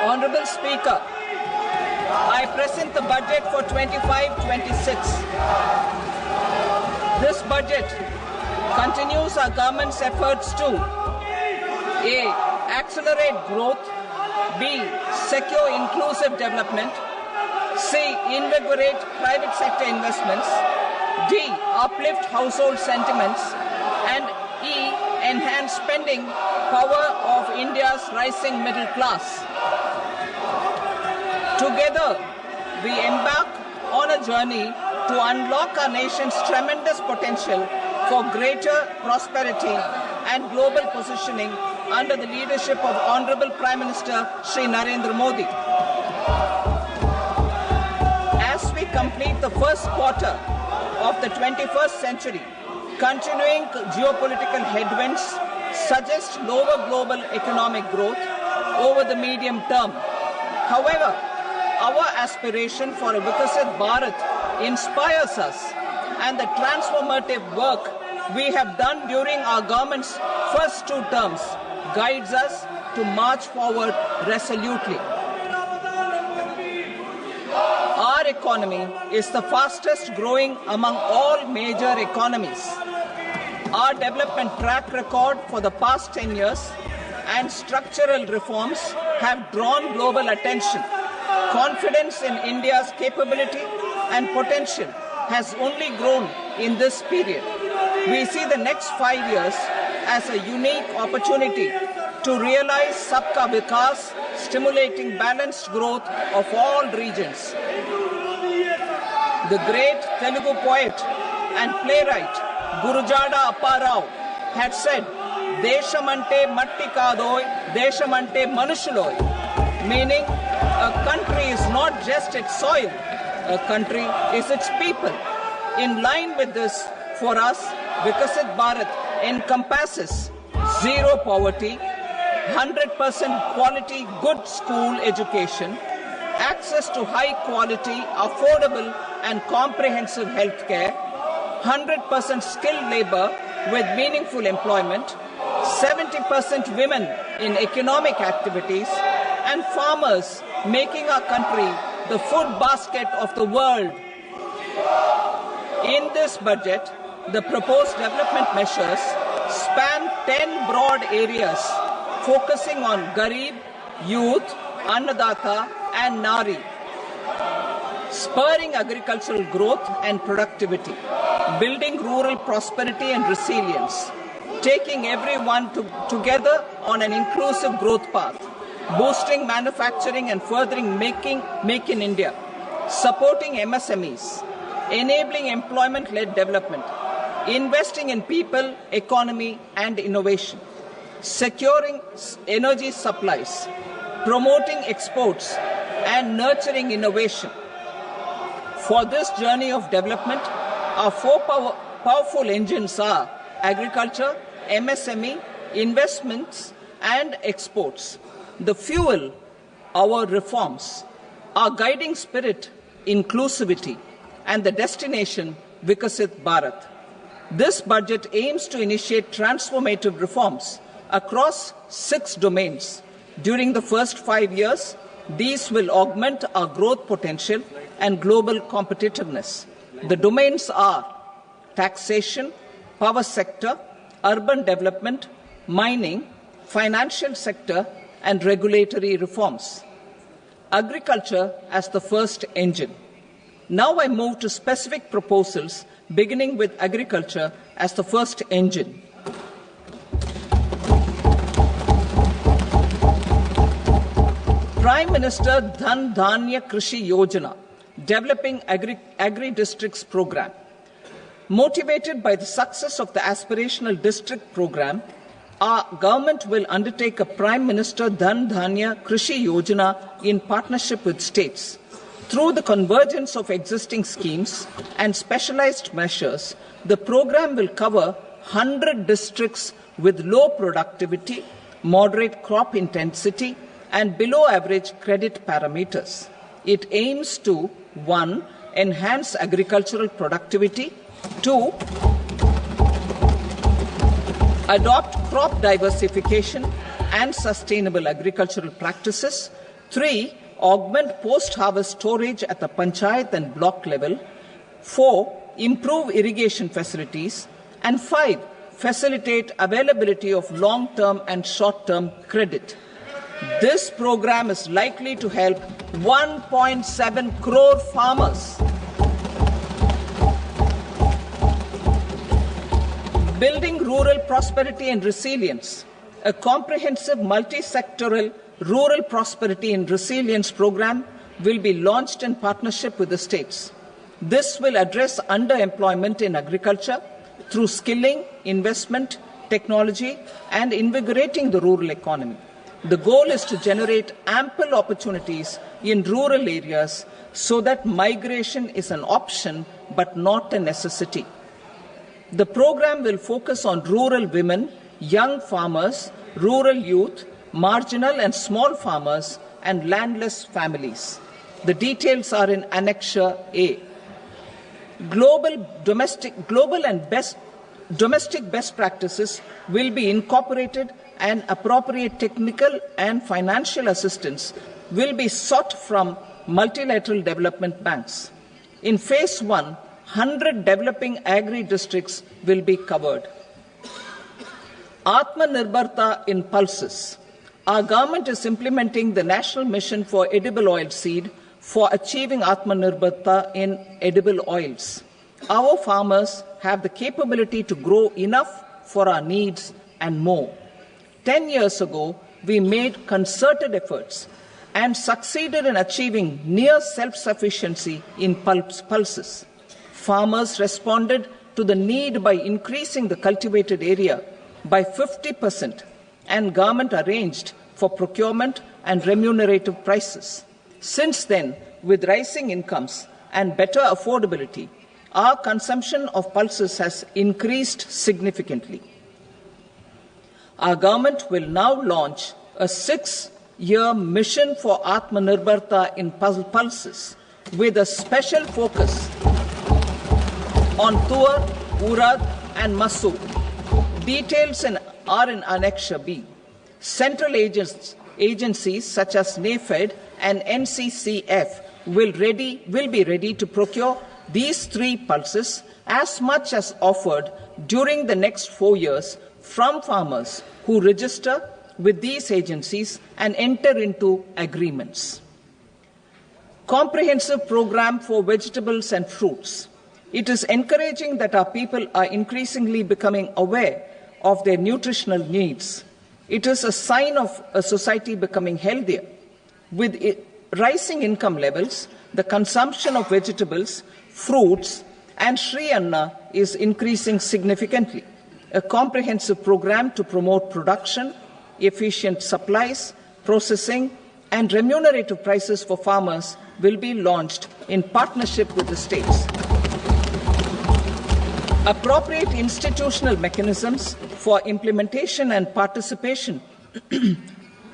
Honorable Speaker, I present the budget for 25-26. This budget continues our government's efforts to A. Accelerate growth, B. Secure inclusive development, C. Invigorate private sector investments, D. Uplift household sentiments, and E. Enhance spending power of India's rising middle class. Together, we embark on a journey to unlock our nation's tremendous potential for greater prosperity and global positioning under the leadership of Honorable Prime Minister Shri Narendra Modi. As we complete the first quarter of the 21st century, continuing geopolitical headwinds suggest lower global economic growth over the medium term. However, our aspiration for a Vikasit Bharat inspires us, and the transformative work we have done during our government's first 2 terms guides us to march forward resolutely. Our economy is the fastest growing among all major economies. Our development track record for the past 10 years and structural reforms have drawn global attention. Confidence in India's capability and potential has only grown in this period. We see the next 5 years as a unique opportunity to realize Sabka Vikas, stimulating balanced growth of all regions. The great Telugu poet and playwright Gurujada Apparao had said, "Deshamante matti kadoy, deshamante manushuloy," meaning a country is not just its soil, a country is its people. In line with this, for us, Vikasit Bharat encompasses zero poverty, 100% quality good school education, access to high quality, affordable and comprehensive health care, 100% skilled labor with meaningful employment, 70% women in economic activities, and farmers making our country the food basket of the world. In this budget, the proposed development measures span 10 broad areas, focusing on Garib, Youth, Annadata, and Nari, spurring agricultural growth and productivity, building rural prosperity and resilience, taking everyone together on an inclusive growth path, boosting manufacturing and furthering Make in India, supporting MSMEs, enabling employment-led development, investing in people, economy, and innovation, securing energy supplies, promoting exports, and nurturing innovation. For this journey of development, our 4 powerful engines are agriculture, MSME, investments, and exports. The fuel, our reforms, our guiding spirit, inclusivity, and the destination, Vikasit Bharat. This budget aims to initiate transformative reforms across 6 domains. During the first 5 years, these will augment our growth potential and global competitiveness. The domains are taxation, power sector, urban development, mining, financial sector, and regulatory reforms. Agriculture as the first engine. Now I move to specific proposals, beginning with agriculture as the first engine. Prime Minister Dhan Dhanya Krishi Yojana, developing agri-districts program. Motivated by the success of the aspirational district program, our government will undertake a Prime Minister Dhan Dhanya Krishi Yojana in partnership with states. Through the convergence of existing schemes and specialized measures, the program will cover 100 districts with low productivity, moderate crop intensity, and below average credit parameters. It aims to 1. Enhance agricultural productivity, 2. Adopt crop diversification and sustainable agricultural practices, 3. Augment post-harvest storage at the panchayat and block level. 4. Improve irrigation facilities. And 5. Facilitate availability of long-term and short-term credit. This program is likely to help 1.7 crore farmers. Building rural prosperity and resilience. A comprehensive multi-sectoral rural prosperity and resilience program will be launched in partnership with the states. This will address underemployment in agriculture through skilling, investment, technology, and invigorating the rural economy. The goal is to generate ample opportunities in rural areas so that migration is an option but not a necessity. The program will focus on rural women, young farmers, rural youth, marginal and small farmers, and landless families. The details are in Annexure A. Domestic best practices will be incorporated, and appropriate technical and financial assistance will be sought from multilateral development banks. In Phase 1, 100 developing agri-districts will be covered. Atmanirbharta in pulses. Our government is implementing the National Mission for Edible Oilseed for achieving Atmanirbharta in edible oils. Our farmers have the capability to grow enough for our needs and more. 10 years ago, we made concerted efforts and succeeded in achieving near self-sufficiency in pulses. Farmers responded to the need by increasing the cultivated area by 50%, and government arranged for procurement and remunerative prices. Since then, with rising incomes and better affordability, our consumption of pulses has increased significantly. Our government will now launch a 6-year mission for Atmanirbharta in pulses with a special focus on Tuar, Urad and Masoor. Details are in Annexure B. Central agencies such as NAFED and NCCF will be ready to procure these 3 pulses as much as offered during the next 4 years from farmers who register with these agencies and enter into agreements. Comprehensive program for vegetables and fruits. It is encouraging that our people are increasingly becoming aware of their nutritional needs. It is a sign of a society becoming healthier. With rising income levels, the consumption of vegetables, fruits, and Sri Anna is increasing significantly. A comprehensive program to promote production, efficient supplies, processing, and remunerative prices for farmers will be launched in partnership with the states. Appropriate institutional mechanisms for implementation and participation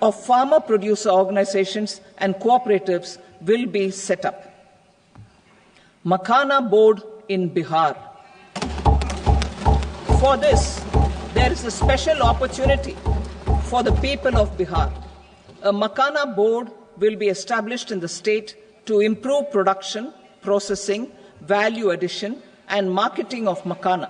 of farmer producer organizations and cooperatives will be set up. Makhana board in Bihar. For this, there is a special opportunity for the people of Bihar. A Makhana board will be established in the state to improve production, processing, value addition, and marketing of Makhana.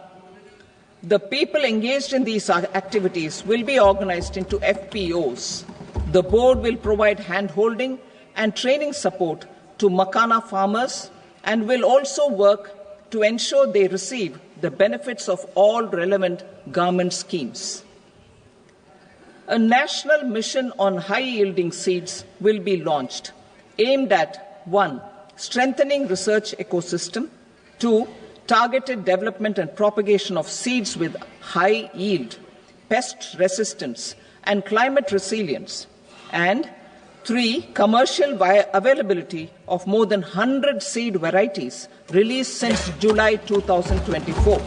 The people engaged in these activities will be organized into FPOs. The board will provide hand-holding and training support to Makhana farmers and will also work to ensure they receive the benefits of all relevant government schemes. A national mission on high-yielding seeds will be launched, aimed at 1. Strengthening research ecosystem, 2. Targeted development and propagation of seeds with high yield, pest resistance, and climate resilience, and 3. Commercial availability of more than 100 seed varieties released since July 2024.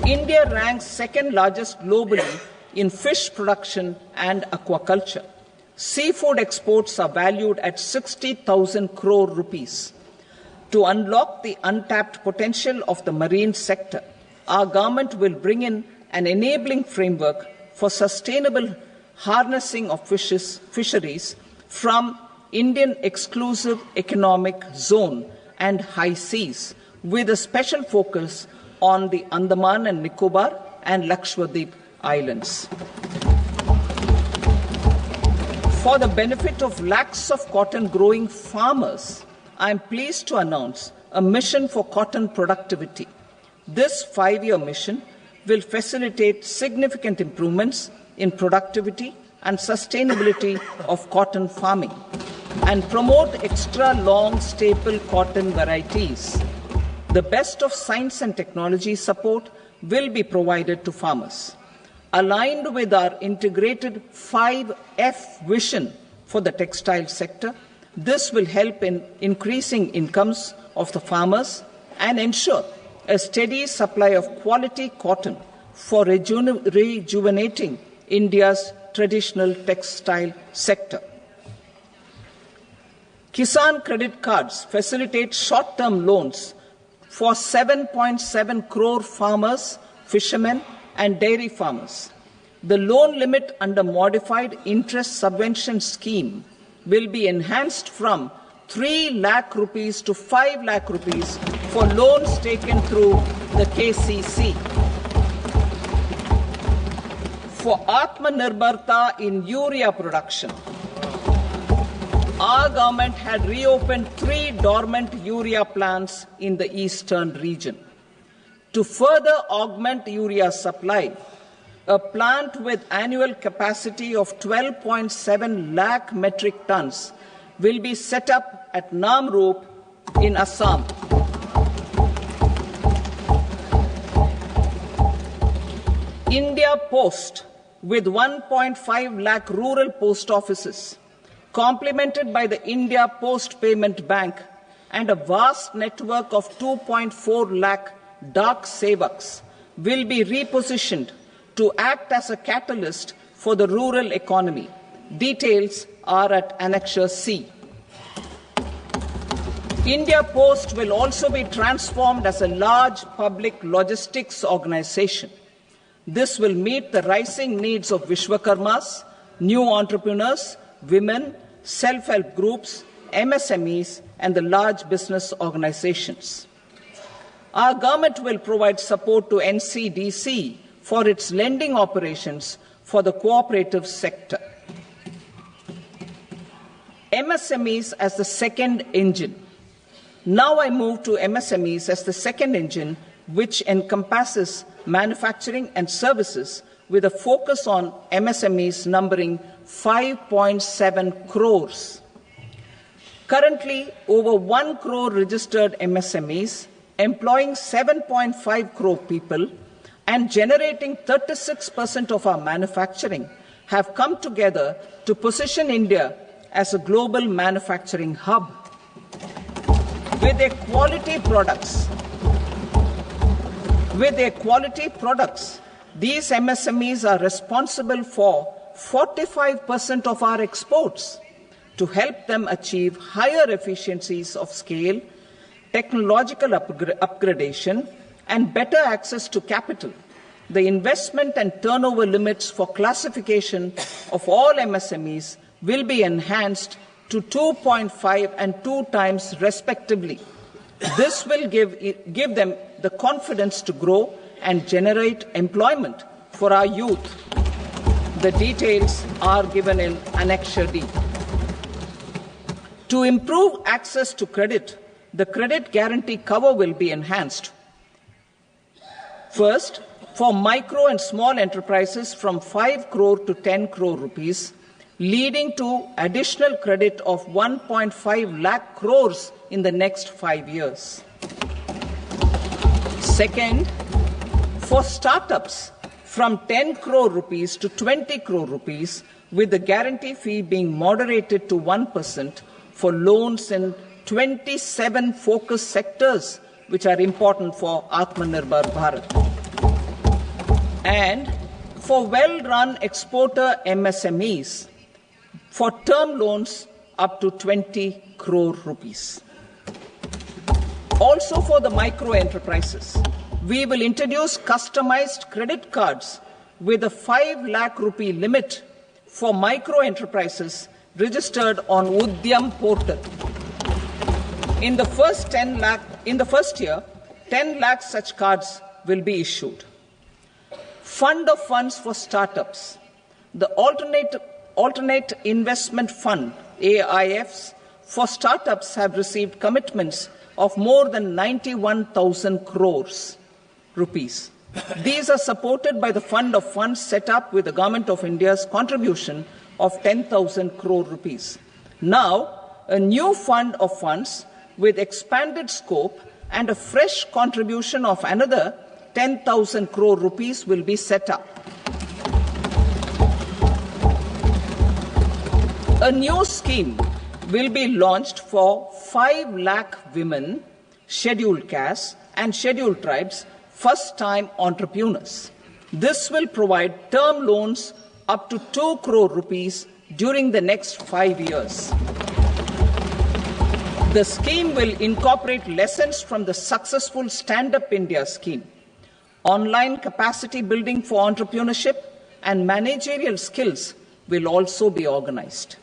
India ranks second largest globally in fish production and aquaculture. Seafood exports are valued at 60,000 crore rupees. To unlock the untapped potential of the marine sector, our government will bring in an enabling framework for sustainable harnessing of fisheries from Indian exclusive economic zone and high seas, with a special focus on the Andaman and Nicobar and Lakshadweep Islands. For the benefit of lakhs of cotton growing farmers, I am pleased to announce a mission for cotton productivity. This 5-year mission will facilitate significant improvements in productivity and sustainability of cotton farming and promote extra long staple cotton varieties. The best of science and technology support will be provided to farmers. Aligned with our integrated 5F vision for the textile sector, this will help in increasing incomes of the farmers and ensure a steady supply of quality cotton for rejuvenating India's traditional textile sector. Kisan credit cards facilitate short-term loans for 7.7 crore farmers, fishermen, and dairy farmers. The loan limit under modified interest subvention scheme will be enhanced from 3 lakh rupees to 5 lakh rupees for loans taken through the KCC. For Atmanirbharta in urea production, our government had reopened 3 dormant urea plants in the eastern region. To further augment urea supply, a plant with annual capacity of 12.7 lakh metric tons will be set up at Namrup in Assam. India Post, with 1.5 lakh rural post offices, complemented by the India Post Payment Bank and a vast network of 2.4 lakh Dak Sevaks, will be repositioned to act as a catalyst for the rural economy. Details are at Annexure C. India Post will also be transformed as a large public logistics organization. This will meet the rising needs of Vishwakarmas, new entrepreneurs, women, self-help groups, MSMEs, and the large business organizations. Our government will provide support to NCDC for its lending operations for the cooperative sector. MSMEs as the second engine. Now I move to MSMEs as the second engine, which encompasses manufacturing and services with a focus on MSMEs numbering 5.7 crores. Currently, over 1 crore registered MSMEs, employing 7.5 crore people and generating 36% of our manufacturing, have come together to position India as a global manufacturing hub. With their quality products, these MSMEs are responsible for 45% of our exports. To help them achieve higher efficiencies of scale, technological upgradation, and better access to capital, the investment and turnover limits for classification of all MSMEs will be enhanced to 2.5 and 2 times respectively. This will give them the confidence to grow and generate employment for our youth. The details are given in Annexure D. To improve access to credit, the credit guarantee cover will be enhanced. First, for micro and small enterprises from 5 crore to 10 crore rupees, leading to additional credit of 1.5 lakh crores in the next 5 years. Second, for startups from 10 crore rupees to 20 crore rupees, with the guarantee fee being moderated to 1% for loans in 27 focus sectors which are important for Atmanirbhar Bharat. And for well-run exporter MSMEs, for term loans up to 20 crore rupees. Also for the micro enterprises, we will introduce customized credit cards with a 5 lakh rupee limit for micro enterprises registered on Udyam portal. In the first year, 10 lakh such cards will be issued. Fund of funds for startups. The Alternate Investment Fund, AIFs, for startups have received commitments of more than 91,000 crores rupees. These are supported by the fund of funds set up with the Government of India's contribution of 10,000 crore rupees. Now, a new fund of funds with expanded scope and a fresh contribution of another 10,000 crore rupees will be set up. A new scheme will be launched for 5 lakh women, scheduled castes and scheduled tribes, first-time entrepreneurs. This will provide term loans up to 2 crore rupees during the next 5 years. The scheme will incorporate lessons from the successful Stand Up India scheme. Online capacity building for entrepreneurship and managerial skills will also be organized.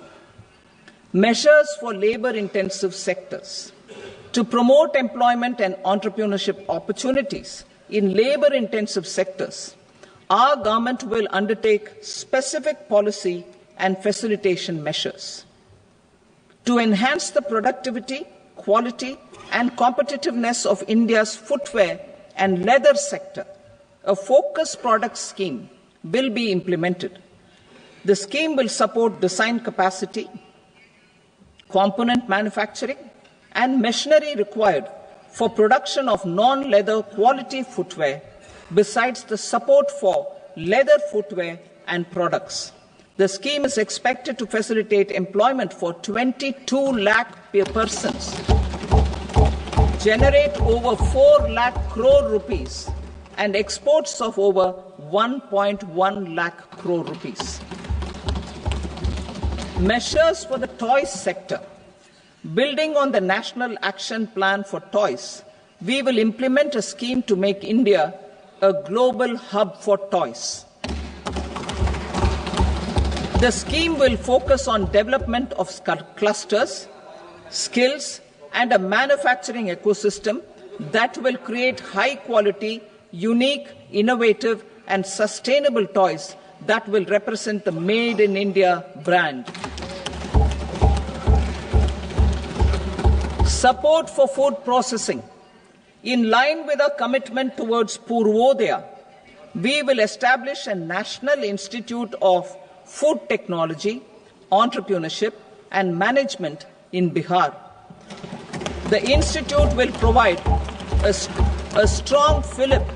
Measures for labor-intensive sectors. To promote employment and entrepreneurship opportunities in labor-intensive sectors, our government will undertake specific policy and facilitation measures. To enhance the productivity, quality, and competitiveness of India's footwear and leather sector, a focused product scheme will be implemented. The scheme will support design capacity, component manufacturing, and machinery required for production of non-leather quality footwear, besides the support for leather footwear and products. The scheme is expected to facilitate employment for 22 lakh persons, generate over 4 lakh crore rupees, and exports of over 1.1 lakh crore rupees. Measures for the toys sector. Building on the National Action Plan for Toys, we will implement a scheme to make India a global hub for toys. The scheme will focus on development of clusters, skills, and a manufacturing ecosystem that will create high-quality, unique, innovative, and sustainable toys that will represent the Made in India brand. Support for food processing. In line with our commitment towards Purvodaya, we will establish a National Institute of Food Technology, Entrepreneurship and Management in Bihar. The institute will provide a strong fillip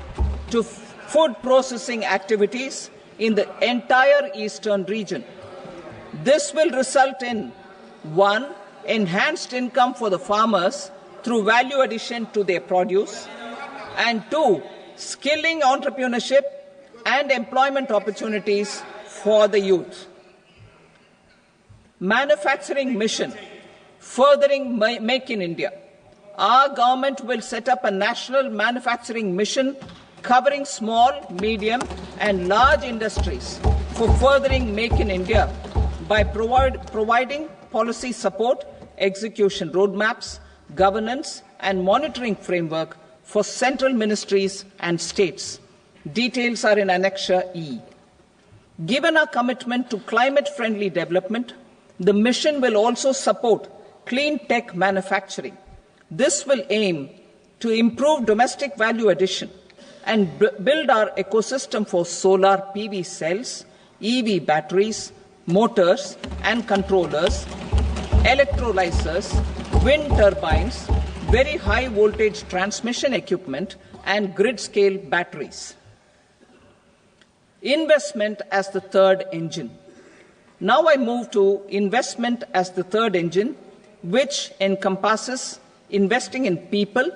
to food processing activities in the entire eastern region. This will result in 1. Enhanced income for the farmers through value addition to their produce, and 2. Skilling entrepreneurship and employment opportunities for the youth. Manufacturing mission, furthering Make in India. Our government will set up a national manufacturing mission covering small, medium and large industries for furthering Make in India by providing policy support, execution roadmaps, governance and monitoring framework for central ministries and states. Details are in Annexure E. Given our commitment to climate-friendly development, the mission will also support clean tech manufacturing. This will aim to improve domestic value addition and build our ecosystem for solar PV cells, EV batteries, motors and controllers, electrolyzers, wind turbines, very high voltage transmission equipment and grid-scale batteries. Investment as the third engine. Now I move to investment as the third engine, which encompasses investing in people,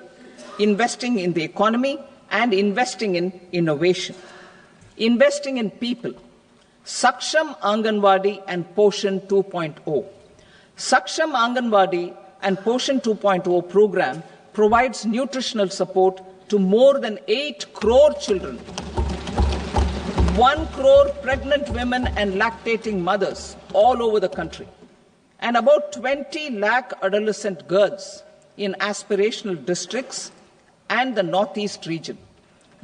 investing in the economy, and investing in innovation. Investing in people. Saksham Anganwadi and Poshan 2.0. Saksham Anganwadi and Poshan 2.0 program provides nutritional support to more than 8 crore children. 1 crore pregnant women and lactating mothers all over the country, and about 20 lakh adolescent girls in aspirational districts and the Northeast region.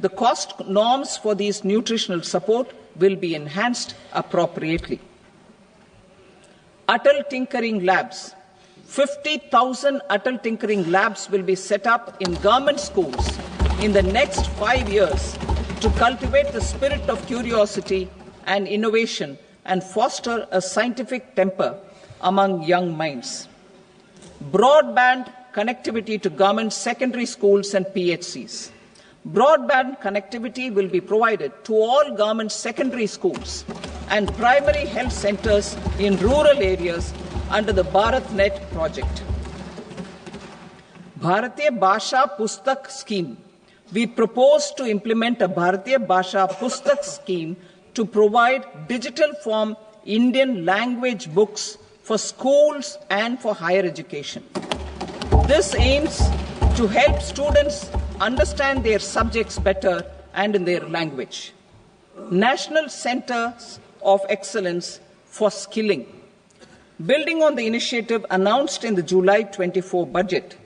The cost norms for these nutritional support will be enhanced appropriately. Atal Tinkering Labs. 50,000 Atal Tinkering Labs will be set up in government schools in the next 5 years to cultivate the spirit of curiosity and innovation and foster a scientific temper among young minds. Broadband connectivity to government secondary schools and PHCs. Broadband connectivity will be provided to all government secondary schools and primary health centers in rural areas under the Bharat Net project. Bharatiya Bhasha Pustak Scheme. We propose to implement a Bharatiya Bhasha Pustak scheme to provide digital form Indian language books for schools and for higher education. This aims to help students understand their subjects better and in their language. National Centers of Excellence for Skilling. Building on the initiative announced in the July 24 budget,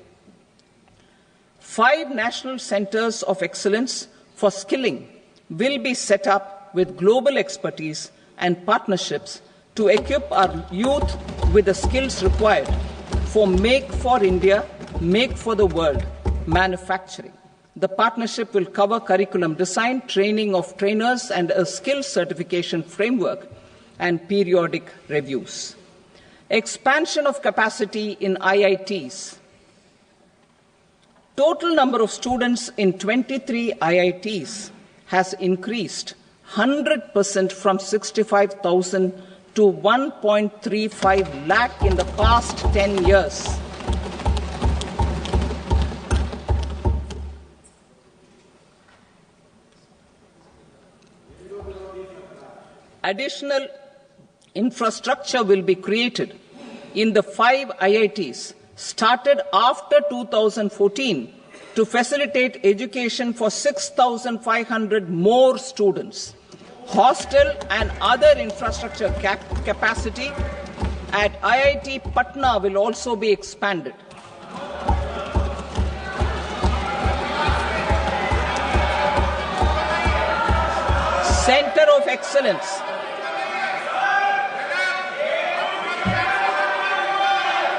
5 national centers of excellence for skilling will be set up with global expertise and partnerships to equip our youth with the skills required for Make for India, Make for the World manufacturing. The partnership will cover curriculum design, training of trainers, and a skills certification framework and periodic reviews. Expansion of capacity in IITs. Total number of students in 23 IITs has increased 100% from 65,000 to 1.35 lakh in the past 10 years. Additional infrastructure will be created in the 5 IITs started after 2014 to facilitate education for 6,500 more students. Hostel and other infrastructure capacity at IIT Patna will also be expanded. Center of Excellence.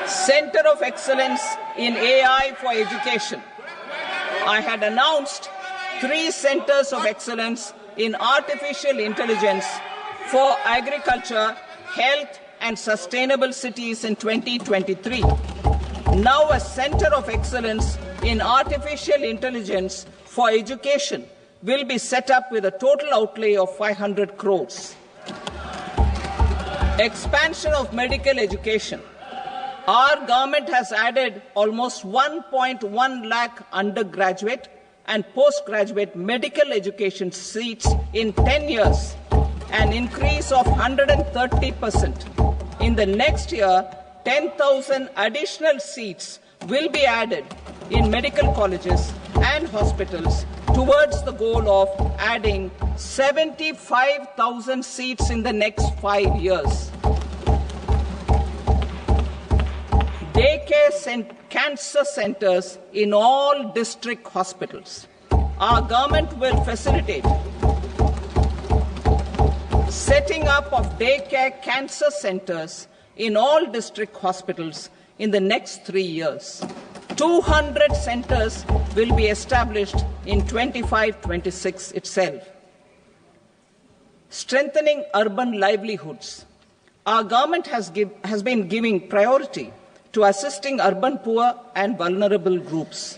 Center of Excellence in AI for Education. I had announced 3 centers of excellence in artificial intelligence for agriculture, health, and sustainable cities in 2023. Now a center of excellence in artificial intelligence for education will be set up with a total outlay of 500 crores. Expansion of medical education. Our government has added almost 1.1 lakh undergraduate and postgraduate medical education seats in 10 years, an increase of 130%. In the next year, 10,000 additional seats will be added in medical colleges and hospitals towards the goal of adding 75,000 seats in the next 5 years. Daycare cancer centers in all district hospitals. Our government will facilitate setting up of daycare cancer centers in all district hospitals in the next 3 years. 200 centers will be established in 25-26 itself. Strengthening urban livelihoods. Our government has been giving priority to assisting urban poor and vulnerable groups.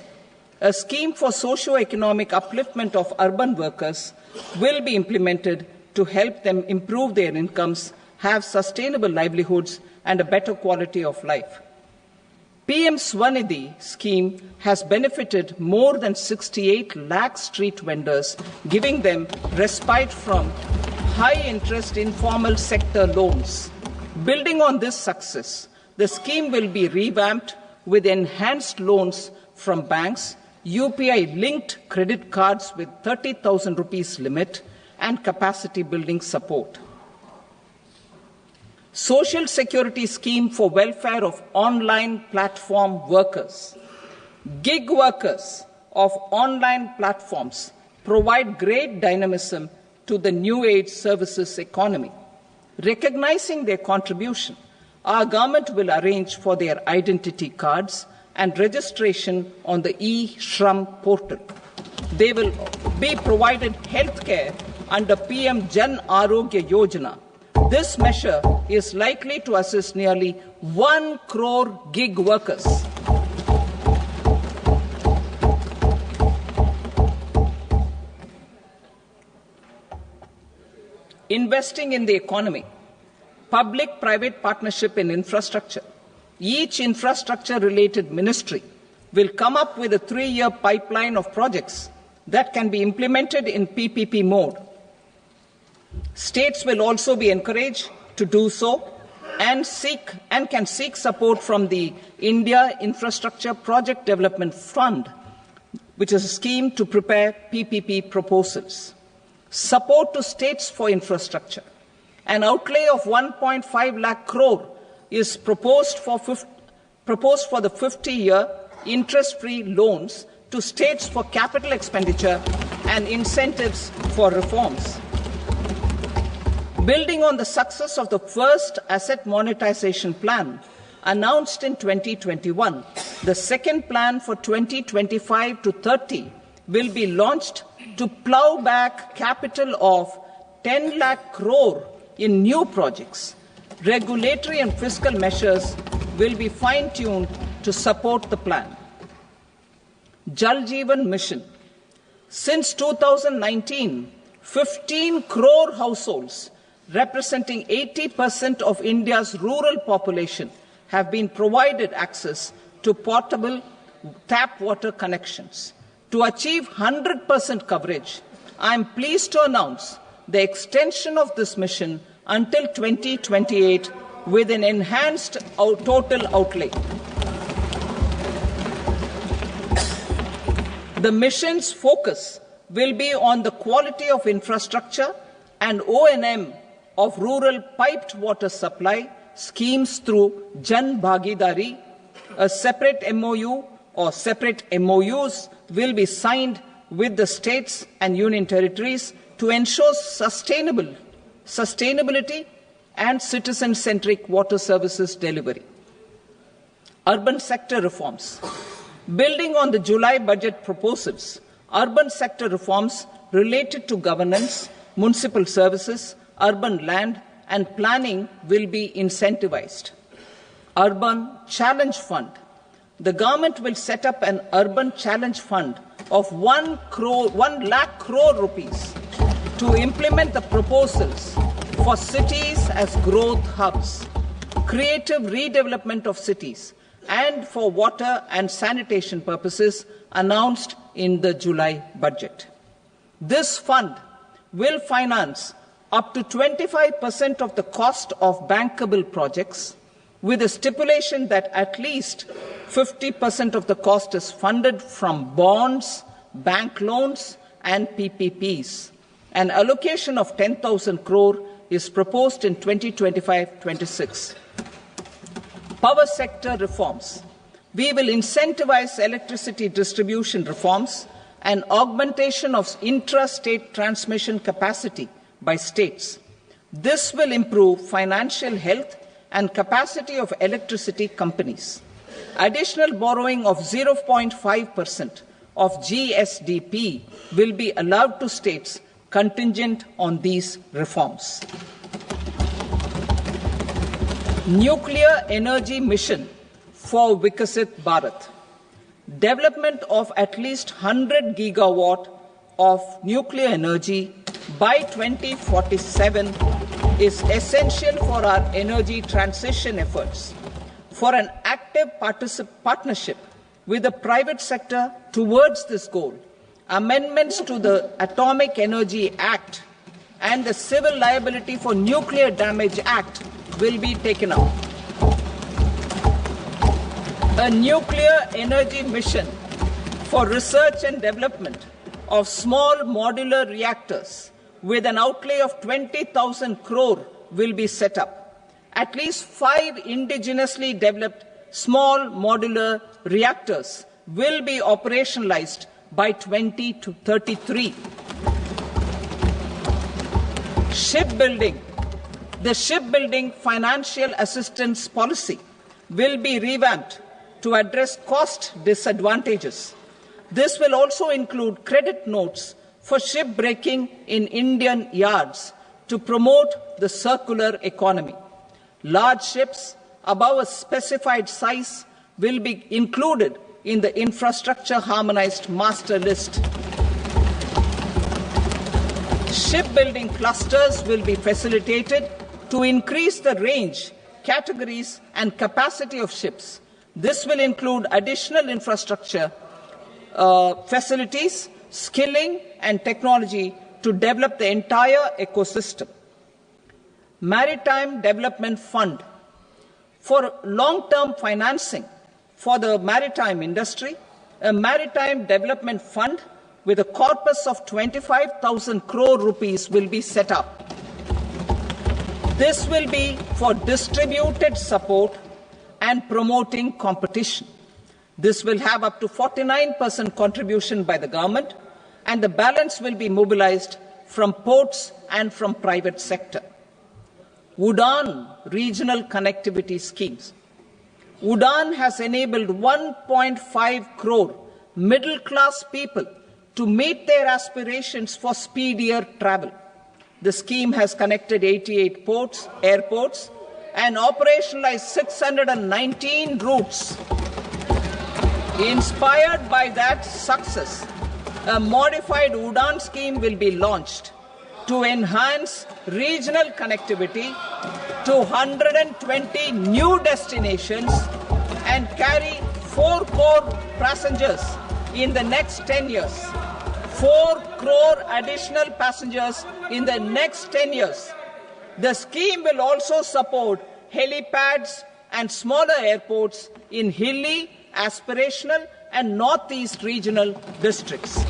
A scheme for socio-economic upliftment of urban workers will be implemented to help them improve their incomes, have sustainable livelihoods, and a better quality of life. PM Swanidhi scheme has benefited more than 68 lakh street vendors, giving them respite from high-interest informal sector loans. Building on this success, the scheme will be revamped with enhanced loans from banks, UPI-linked credit cards with 30,000 rupees limit, and capacity building support. Social Security scheme for welfare of online platform workers. Gig workers of online platforms provide great dynamism to the new age services economy. Recognizing their contribution, our government will arrange for their identity cards and registration on the e-Shram portal. They will be provided healthcare under PM Jan Arogya Yojana. This measure is likely to assist nearly 1 crore gig workers. Investing in the economy. Public-private partnership in infrastructure. Each infrastructure-related ministry will come up with a 3-year pipeline of projects that can be implemented in PPP mode. States will also be encouraged to do so and can seek support from the India Infrastructure Project Development Fund, which is a scheme to prepare PPP proposals. Support to states for infrastructure. An outlay of 1.5 lakh crore is proposed for the 50-year interest-free loans to states for capital expenditure and incentives for reforms. Building on the success of the first asset monetization plan announced in 2021, the second plan for 2025 to 30 will be launched to plough back capital of 10 lakh crore in new projects. Regulatory and fiscal measures will be fine-tuned to support the plan. Jal Jeevan Mission. Since 2019, 15 crore households representing 80% of India's rural population have been provided access to portable tap water connections. To achieve 100% coverage, I am pleased to announce the extension of this mission until 2028 with an enhanced total outlay. The mission's focus will be on the quality of infrastructure and O&M of rural piped water supply schemes through Jan Bhagidari. A separate MOU or separate MOUs will be signed with the states and union territories to ensure sustainability and citizen-centric water services delivery. Urban sector reforms. Building on the July budget proposals, urban sector reforms related to governance, municipal services, urban land and planning will be incentivized. Urban Challenge Fund. The government will set up an urban challenge fund of 1 lakh crore rupees to implement the proposals for cities as growth hubs, creative redevelopment of cities, and for water and sanitation purposes announced in the July budget. This fund will finance up to 25% of the cost of bankable projects, with a stipulation that at least 50% of the cost is funded from bonds, bank loans, and PPPs. An allocation of 10,000 crore is proposed in 2025-26. Power sector reforms. We will incentivize electricity distribution reforms and augmentation of intra-state transmission capacity by states. This will improve financial health and capacity of electricity companies. Additional borrowing of 0.5% of GSDP will be allowed to states contingent on these reforms. Nuclear energy mission for Vikasit Bharat. Development of at least 100 gigawatt of nuclear energy by 2047 is essential for our energy transition efforts. For an active partnership with the private sector towards this goal, amendments to the Atomic Energy Act and the Civil Liability for Nuclear Damage Act will be taken up. A nuclear energy mission for research and development of small modular reactors with an outlay of 20,000 crore will be set up. At least 5 indigenously developed small modular reactors will be operationalized by 2033. Shipbuilding. The shipbuilding financial assistance policy will be revamped to address cost disadvantages. This will also include credit notes for shipbreaking in Indian yards to promote the circular economy. Large ships above a specified size will be included in the infrastructure harmonized master list. Shipbuilding clusters will be facilitated to increase the range, categories and capacity of ships. This will include additional infrastructure, facilities, skilling and technology to develop the entire ecosystem. Maritime Development Fund. For long-term financing for the maritime industry, a Maritime Development Fund with a corpus of 25,000 crore rupees will be set up. This will be for distributed support and promoting competition. This will have up to 49% contribution by the government, and the balance will be mobilized from ports and from private sector. UDAN regional connectivity schemes. UDAN has enabled 1.5 crore middle-class people to meet their aspirations for speedier travel. The scheme has connected 88 airports, and operationalized 619 routes. Inspired by that success, a modified UDAN scheme will be launched to enhance regional connectivity to 120 new destinations and carry 4 crore passengers in the next 10 years. 4 crore additional passengers in the next 10 years. The scheme will also support helipads and smaller airports in hilly, aspirational and northeast regional districts.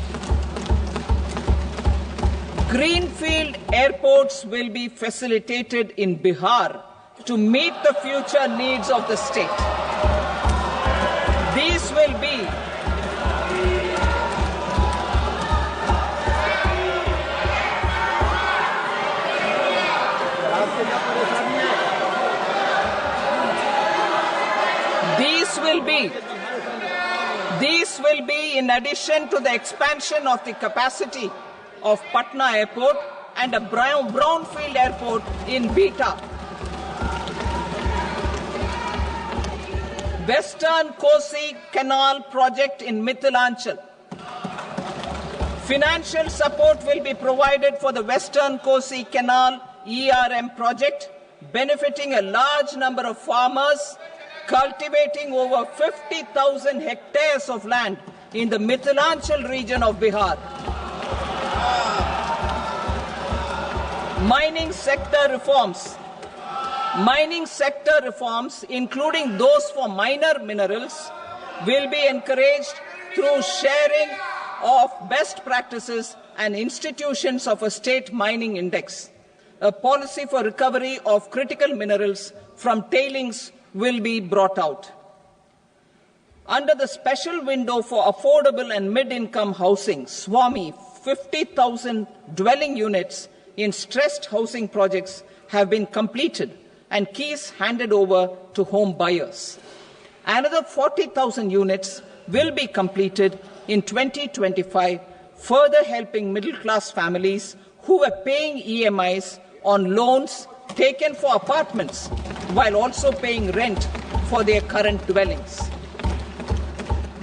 Greenfield airports will be facilitated in Bihar to meet the future needs of the state. These will be These will be in addition to the expansion of the capacity of Patna Airport and a brownfield airport in Beta. Western Kosi Canal project in Mithilanchal. Financial support will be provided for the Western Kosi Canal ERM project, benefiting a large number of farmers, cultivating over 50,000 hectares of land in the Mithilanchal region of Bihar. Mining sector reforms. Mining sector reforms, including those for minor minerals, will be encouraged through sharing of best practices and institutions of a state mining index. A policy for recovery of critical minerals from tailings will be brought out. Under the special window for affordable and mid-income housing, SWAMI, 50,000 dwelling units in stressed housing projects have been completed and keys handed over to home buyers. Another 40,000 units will be completed in 2025, further helping middle-class families who were paying EMIs on loans taken for apartments while also paying rent for their current dwellings.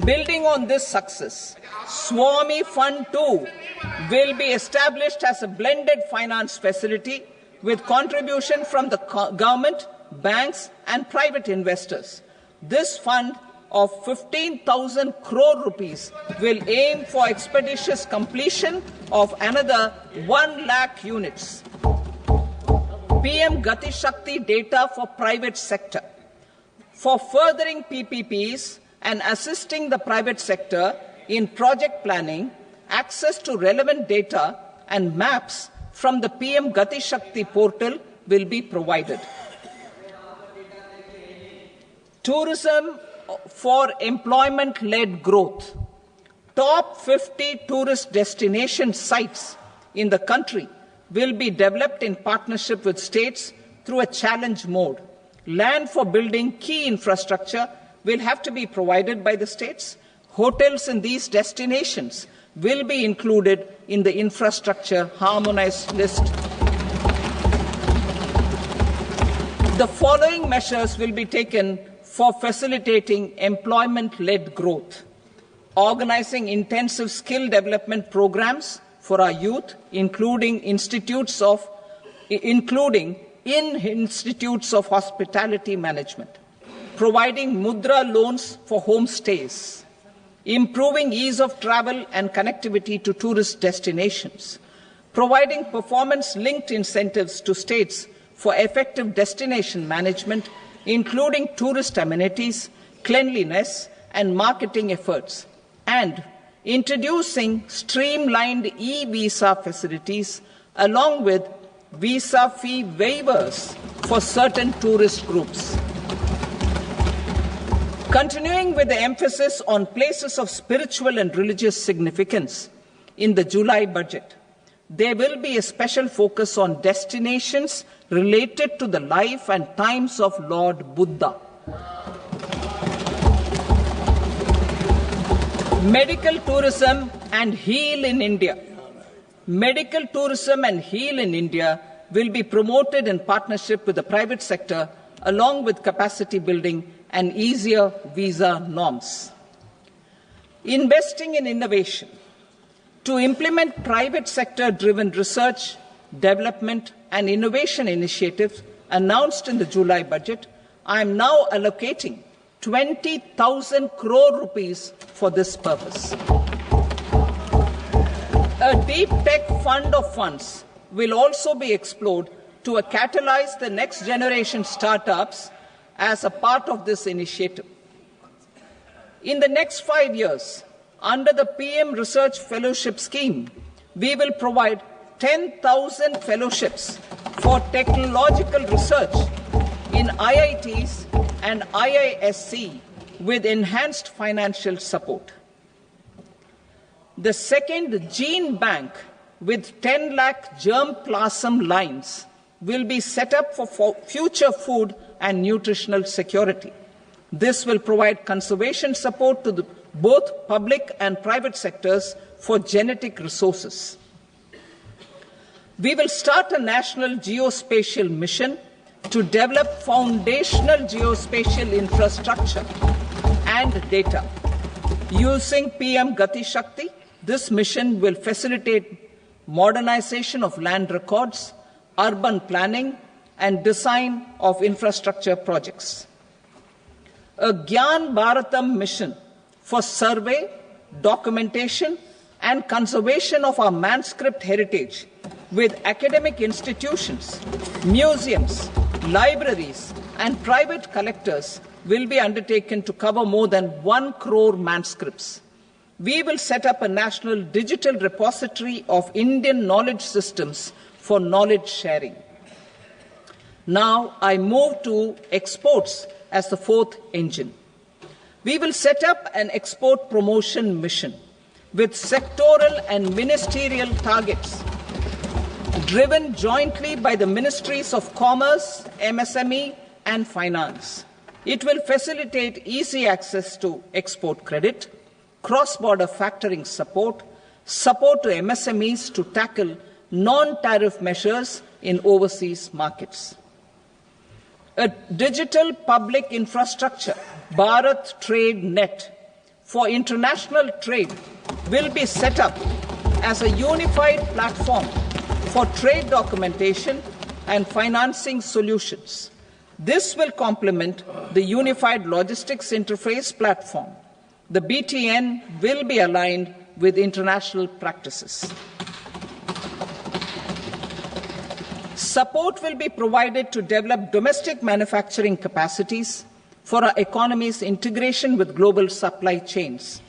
Building on this success, SWAMI Fund 2 will be established as a blended finance facility with contribution from the government, banks and private investors. This fund of 15,000 crore rupees will aim for expeditious completion of another 1 lakh units. PM Gati Shakti data for private sector. For furthering PPPs and assisting the private sector in project planning, access to relevant data and maps from the PM Gati Shakti portal will be provided. Tourism for employment-led growth. Top 50 tourist destination sites in the country will be developed in partnership with states through a challenge mode. Land for building key infrastructure will have to be provided by the states. Hotels in these destinations will be included in the infrastructure harmonized list. The following measures will be taken for facilitating employment-led growth. Organizing intensive skill development programs for our youth, including in institutes of hospitality management. Providing mudra loans for homestays. Improving ease of travel and connectivity to tourist destinations. Providing performance-linked incentives to states for effective destination management, including tourist amenities, cleanliness, and marketing efforts. And introducing streamlined e-visa facilities along with visa fee waivers for certain tourist groups. Continuing with the emphasis on places of spiritual and religious significance, in the July budget, there will be a special focus on destinations related to the life and times of Lord Buddha. Medical tourism and heal in India. Medical tourism and heal in India will be promoted in partnership with the private sector, along with capacity building and easier visa norms. Investing in innovation. To implement private sector-driven research, development, and innovation initiatives announced in the July budget, I am now allocating 20,000 crore rupees for this purpose. A deep tech fund of funds will also be explored to catalyze the next generation startups as a part of this initiative. In the next 5 years, under the PM Research Fellowship Scheme, we will provide 10,000 fellowships for technological research in IITs and IISc with enhanced financial support. The second gene bank with 10 lakh germplasm lines will be set up for future food and nutritional security. This will provide conservation support to both public and private sectors for genetic resources. We will start a national geospatial mission to develop foundational geospatial infrastructure and data. Using PM Gati Shakti, this mission will facilitate modernization of land records, urban planning, and design of infrastructure projects. A Gyan Bharatam mission for survey, documentation, and conservation of our manuscript heritage with academic institutions, museums, libraries, and private collectors will be undertaken to cover more than 1 crore manuscripts. We will set up a national digital repository of Indian knowledge systems for knowledge sharing. Now I move to exports as the fourth engine. We will set up an export promotion mission with sectoral and ministerial targets driven jointly by the Ministries of Commerce, MSME, and Finance. It will facilitate easy access to export credit, cross-border factoring support, support to MSMEs to tackle non-tariff measures in overseas markets. A digital public infrastructure, Bharat Trade Net, for international trade will be set up as a unified platform for trade documentation and financing solutions. This will complement the Unified Logistics Interface platform. The BTN will be aligned with international practices. Support will be provided to develop domestic manufacturing capacities for our economy's integration with global supply chains.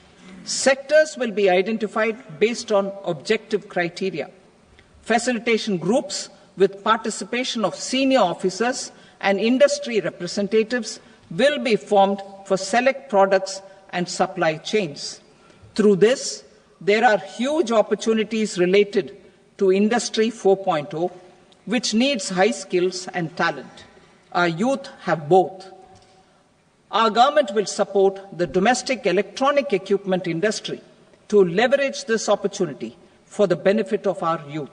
Sectors will be identified based on objective criteria. Facilitation groups with participation of senior officers and industry representatives will be formed for select products and supply chains. Through this, there are huge opportunities related to Industry 4.0, which needs high skills and talent. Our youth have both. Our government will support the domestic electronic equipment industry to leverage this opportunity for the benefit of our youth.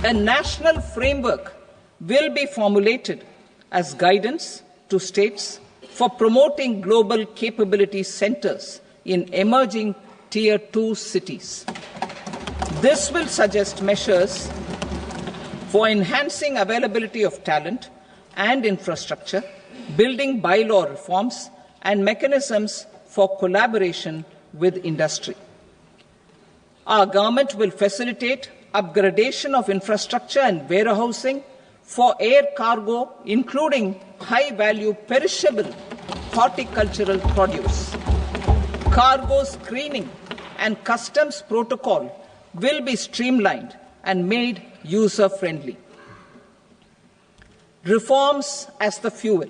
A national framework will be formulated as guidance to states for promoting global capability centers in emerging Tier 2 cities. This will suggest measures for enhancing availability of talent and infrastructure, building bylaw reforms, and mechanisms for collaboration with industry. Our government will facilitate upgradation of infrastructure and warehousing for air cargo, including high-value perishable horticultural produce. Cargo screening and customs protocol will be streamlined and made user-friendly. Reforms as the fuel.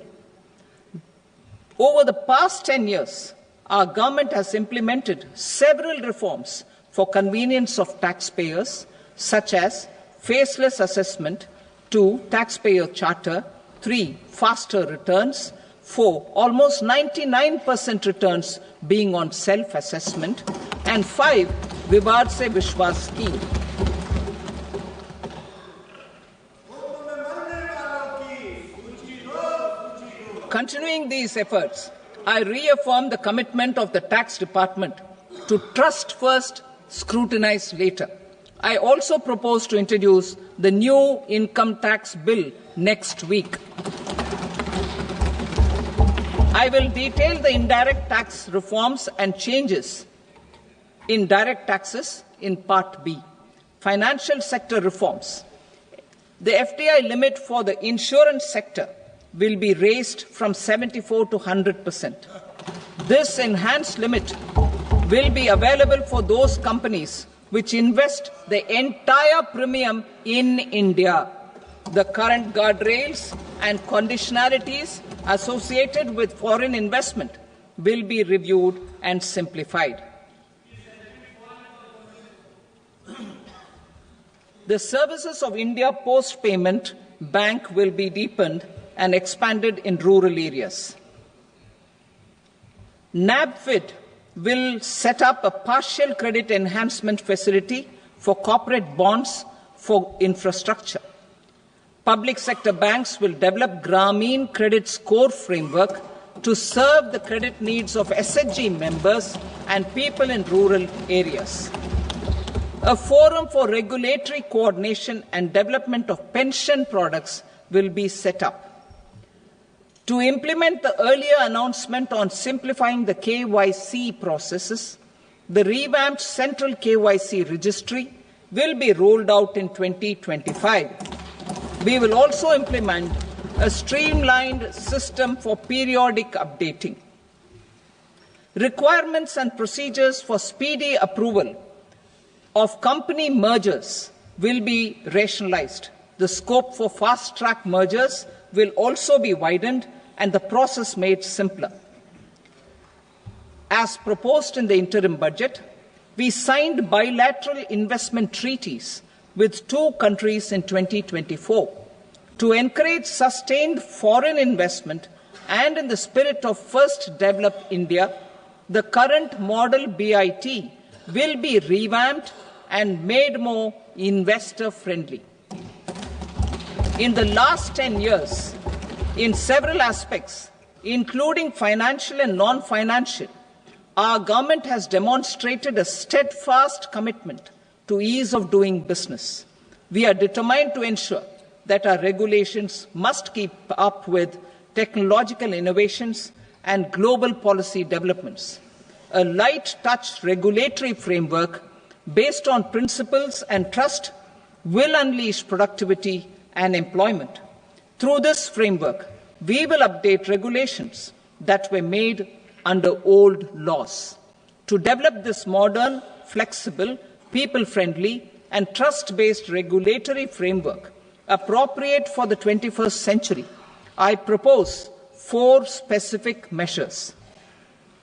Over the past 10 years, our government has implemented several reforms for convenience of taxpayers, such as faceless assessment, 2, taxpayer charter, 3, faster returns, 4, almost 99% returns being on self-assessment, and 5, Vivad Se Vishwas scheme. Continuing these efforts, I reaffirm the commitment of the Tax Department to trust first, scrutinize later. I also propose to introduce the new income tax bill next week. I will detail the indirect tax reforms and changes in direct taxes in Part B. Financial sector reforms. The FDI limit for the insurance sector will be raised from 74 to 100%. This enhanced limit will be available for those companies which invest the entire premium in India. The current guardrails and conditionalities associated with foreign investment will be reviewed and simplified. The services of India Post Payment Bank will be deepened and expanded in rural areas. NABFID will set up a partial credit enhancement facility for corporate bonds for infrastructure. Public sector banks will develop Grameen Credit Score framework to serve the credit needs of SHG members and people in rural areas. A forum for regulatory coordination and development of pension products will be set up. To implement the earlier announcement on simplifying the KYC processes, the revamped Central KYC Registry will be rolled out in 2025. We will also implement a streamlined system for periodic updating. Requirements and procedures for speedy approval of company mergers will be rationalized. The scope for fast-track mergers will also be widened and the process made simpler. As proposed in the interim budget, we signed bilateral investment treaties with 2 countries in 2024 to encourage sustained foreign investment, and in the spirit of First Develop India, the current model BIT will be revamped and made more investor-friendly. In the last 10 years, in several aspects, including financial and non-financial, our government has demonstrated a steadfast commitment to ease of doing business. We are determined to ensure that our regulations must keep up with technological innovations and global policy developments. A light-touch regulatory framework based on principles and trust will unleash productivity and employment. Through this framework, we will update regulations that were made under old laws. To develop this modern flexible, people-friendly, and trust-based regulatory framework appropriate for the 21st century, I propose 4 specific measures.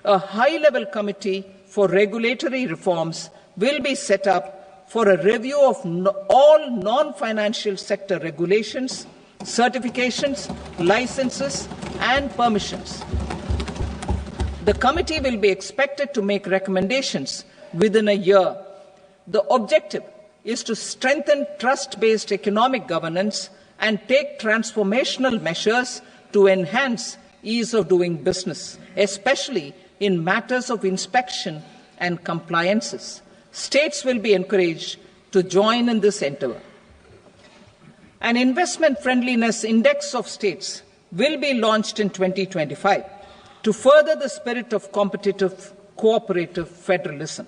A high-level committee for regulatory reforms will be set up for a review of all non-financial sector regulations, certifications, licenses, and permissions. The committee will be expected to make recommendations within a year. The objective is to strengthen trust-based economic governance and take transformational measures to enhance ease of doing business, especially in matters of inspection and compliances. States will be encouraged to join in this endeavour. An investment friendliness index of states will be launched in 2025 to further the spirit of competitive, cooperative federalism.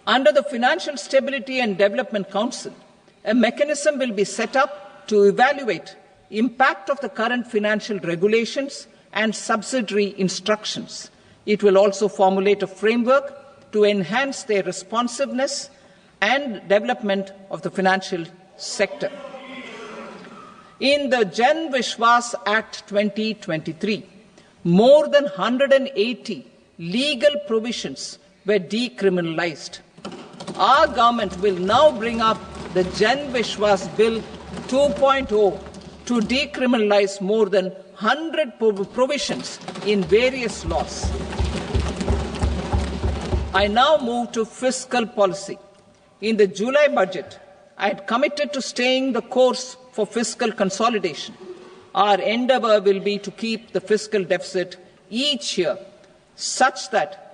Under the Financial Stability and Development Council, a mechanism will be set up to evaluate impact of the current financial regulations and subsidiary instructions. It will also formulate a framework to enhance their responsiveness and development of the financial sector. In the Jan Vishwas Act 2023, more than 180 legal provisions were decriminalized. Our government will now bring up the Jan Vishwas Bill 2.0 to decriminalize more than 100 provisions in various laws. I now move to fiscal policy. In the July budget, I had committed to staying the course for fiscal consolidation. Our endeavour will be to keep the fiscal deficit each year such that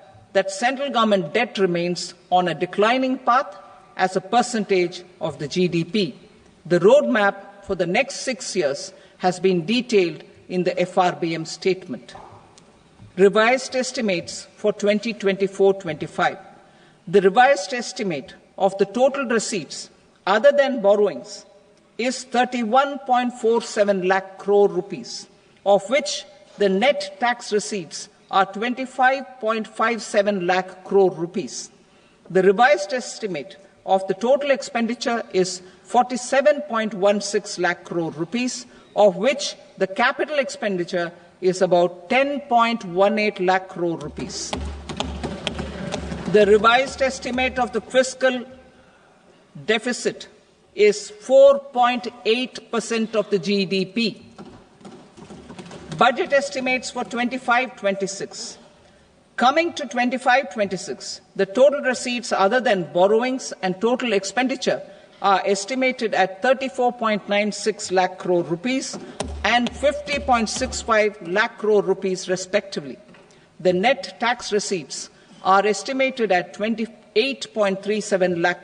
central government debt remains on a declining path as a percentage of the GDP. The roadmap for the next 6 years has been detailed in the FRBM statement. Revised estimates for 2024-25. The revised estimate of the total receipts other than borrowings is 31.47 lakh crore rupees, of which the net tax receipts are 25.57 lakh crore rupees. The revised estimate of the total expenditure is 47.16 lakh crore rupees, of which the capital expenditure is about 10.18 lakh crore rupees. The revised estimate of the fiscal deficit is 4.8% of the GDP. Budget estimates for 25-26. Coming to 25-26, the total receipts other than borrowings and total expenditure are estimated at 34.96 lakh crore rupees and 50.65 lakh crore rupees respectively. The net tax receipts are estimated at 28.37 lakh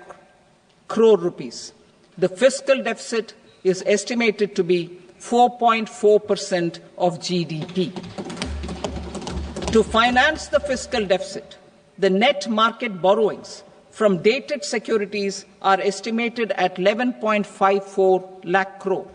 crore rupees. The fiscal deficit is estimated to be 4.4% of GDP. To finance the fiscal deficit, the net market borrowings from dated securities are estimated at 11.54 lakh crore.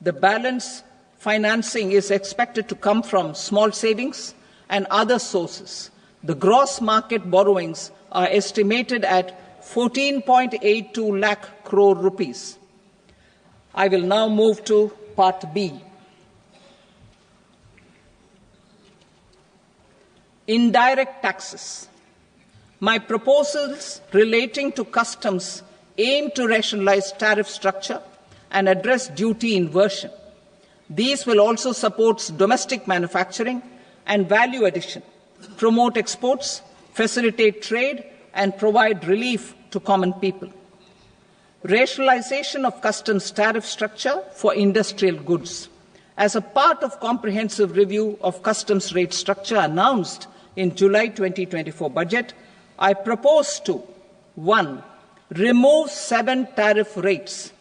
The balance financing is expected to come from small savings and other sources. The gross market borrowings are estimated at 14.82 lakh crore rupees. I will now move to Part B. Indirect taxes. My proposals relating to customs aim to rationalize tariff structure and address duty inversion. These will also support domestic manufacturing and value addition, promote exports, facilitate trade, and provide relief to common people. Rationalization of customs tariff structure for industrial goods. As a part of comprehensive review of customs rate structure announced in July 2024 budget, I propose to 1. Remove 7 tariff rates.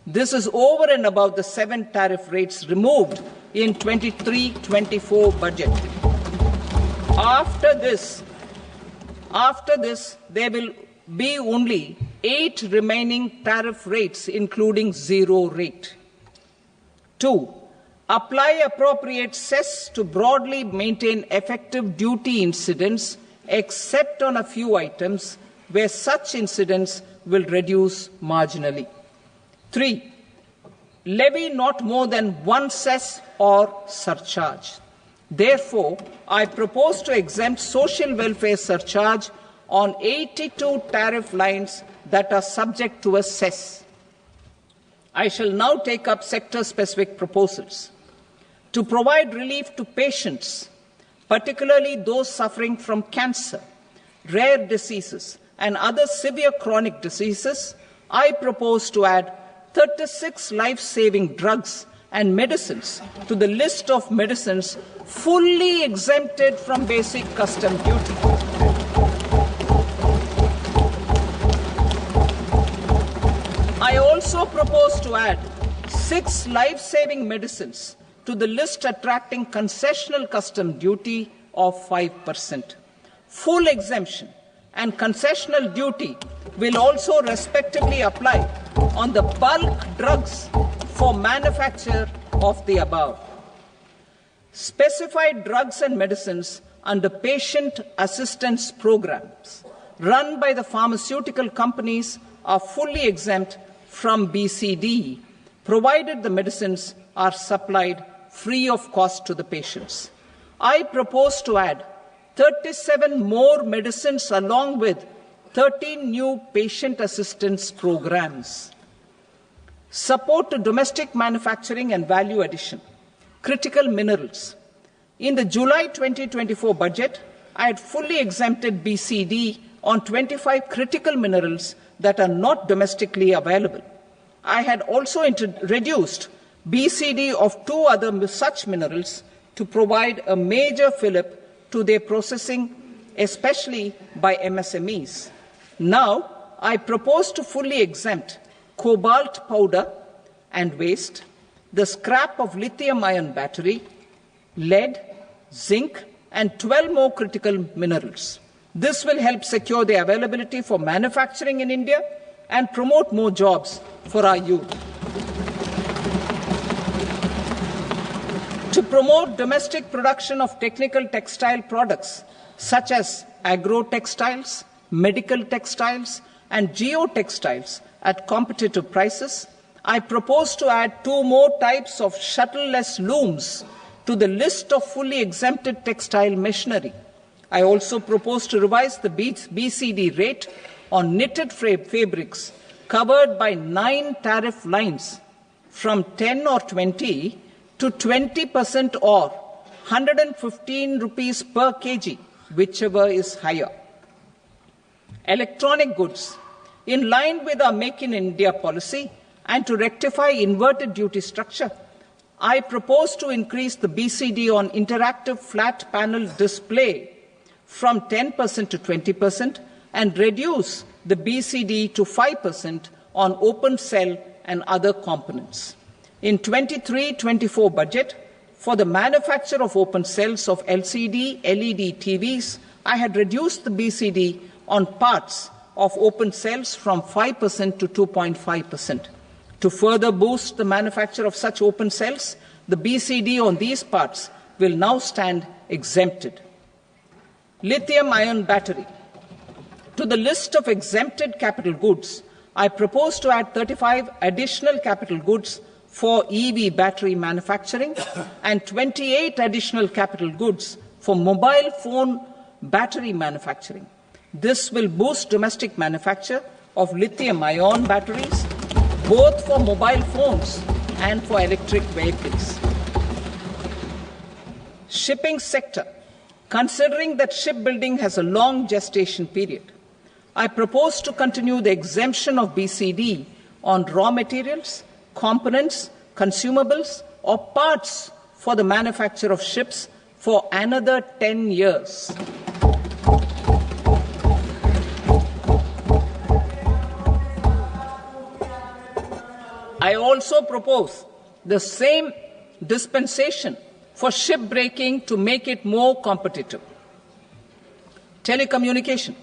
This is over and above the 7 tariff rates removed in 23-24 budget. After this, there will be only 8 remaining tariff rates, including 0 rate. 2. Apply appropriate cess to broadly maintain effective duty incidence except on a few items where such incidents will reduce marginally. 3. Levy not more than one cess or surcharge. Therefore, I propose to exempt social welfare surcharge on 82 tariff lines that are subject to a cess. I shall now take up sector-specific proposals. To provide relief to patients, particularly those suffering from cancer, rare diseases, and other severe chronic diseases, I propose to add 36 life-saving drugs and medicines to the list of medicines fully exempted from basic custom duty. I also propose to add 6 life-saving medicines to the list attracting concessional custom duty of 5%. Full exemption and concessional duty will also respectively apply on the bulk drugs for manufacture of the above. Specified drugs and medicines under patient assistance programs run by the pharmaceutical companies are fully exempt from BCD, provided the medicines are supplied free of cost to the patients. I propose to add 37 more medicines along with 13 new patient assistance programs. Support to domestic manufacturing and value addition. Critical minerals. In the July 2024 budget, I had fully exempted BCD on 25 critical minerals that are not domestically available. I had also reduced BCD of 2 other such minerals to provide a major fillip to their processing, especially by MSMEs. Now, I propose to fully exempt cobalt powder and waste, the scrap of lithium-ion battery, lead, zinc, and 12 more critical minerals. This will help secure the availability for manufacturing in India and promote more jobs for our youth. To promote domestic production of technical textile products such as agro-textiles, medical textiles, and geotextiles at competitive prices, I propose to add 2 more types of shuttle-less looms to the list of fully exempted textile machinery. I also propose to revise the BCD rate on knitted fabrics covered by 9 tariff lines from 10 or 20 to 20% or 115 rupees per kg, whichever is higher. Electronic goods. In line with our Make in India policy and to rectify inverted duty structure, I propose to increase the BCD on interactive flat panel display from 10% to 20% and reduce the BCD to 5% on open cell and other components. In 23-24 budget, for the manufacture of open cells of LCD, LED TVs, I had reduced the BCD on parts of open cells from 5% to 2.5%. To further boost the manufacture of such open cells, the BCD on these parts will now stand exempted. Lithium-ion battery. To the list of exempted capital goods, I propose to add 35 additional capital goods for EV battery manufacturing and 28 additional capital goods for mobile phone battery manufacturing. This will boost domestic manufacture of lithium-ion batteries, both for mobile phones and for electric vehicles. Shipping sector. Considering that shipbuilding has a long gestation period, I propose to continue the exemption of BCD on raw materials, components, consumables, or parts for the manufacture of ships for another 10 years. I also propose the same dispensation for shipbreaking to make it more competitive. Telecommunication.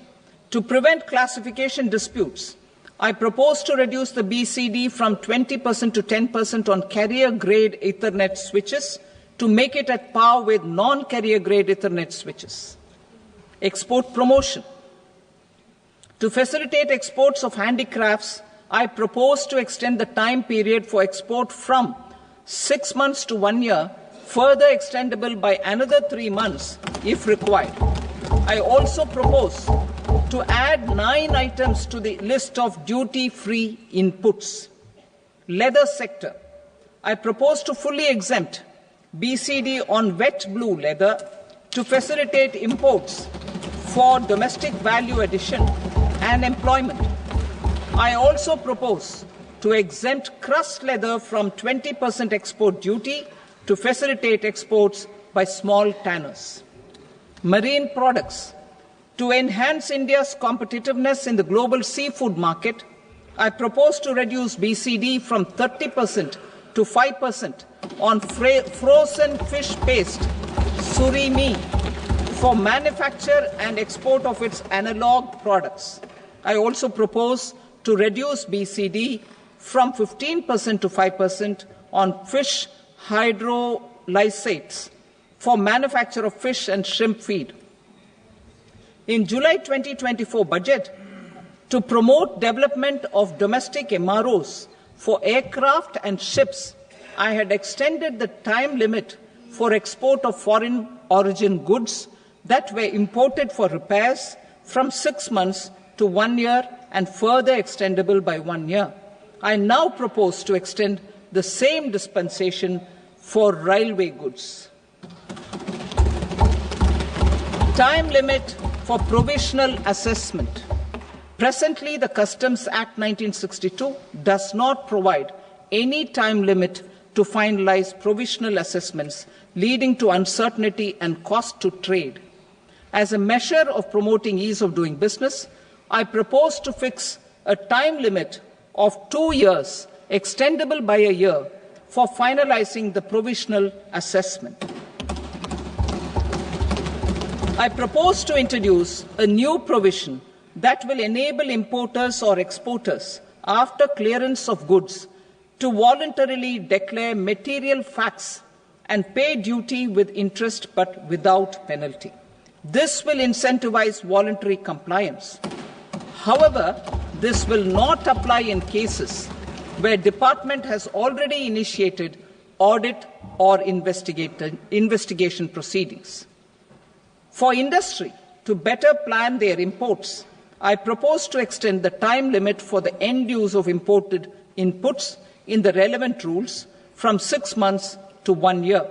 To prevent classification disputes, I propose to reduce the BCD from 20% to 10% on carrier-grade Ethernet switches to make it at par with non-carrier-grade Ethernet switches. Export promotion. To facilitate exports of handicrafts, I propose to extend the time period for export from 6 months to 1 year, further extendable by another 3 months if required. I also propose to add 9 items to the list of duty-free inputs. Leather sector. I propose to fully exempt BCD on wet blue leather to facilitate imports for domestic value addition and employment. I also propose to exempt crust leather from 20% export duty to facilitate exports by small tanners. Marine products. To enhance India's competitiveness in the global seafood market, I propose to reduce BCD from 30% to 5% on frozen fish paste, surimi, for manufacture and export of its analog products. I also propose to reduce BCD from 15% to 5% on fish hydrolysates for manufacture of fish and shrimp feed. In July 2024 budget, to promote development of domestic MROs for aircraft and ships, I had extended the time limit for export of foreign origin goods that were imported for repairs from 6 months to 1 year and further extendable by 1 year. I now propose to extend the same dispensation for railway goods. Time limit for provisional assessment. Presently, the Customs Act 1962 does not provide any time limit to finalize provisional assessments, leading to uncertainty and cost to trade. As a measure of promoting ease of doing business, I propose to fix a time limit of 2 years, extendable by a year, for finalizing the provisional assessment. I propose to introduce a new provision that will enable importers or exporters, after clearance of goods, to voluntarily declare material facts and pay duty with interest but without penalty. This will incentivize voluntary compliance. However, this will not apply in cases where department has already initiated audit or investigation proceedings. For industry to better plan their imports, I propose to extend the time limit for the end use of imported inputs in the relevant rules from 6 months to 1 year.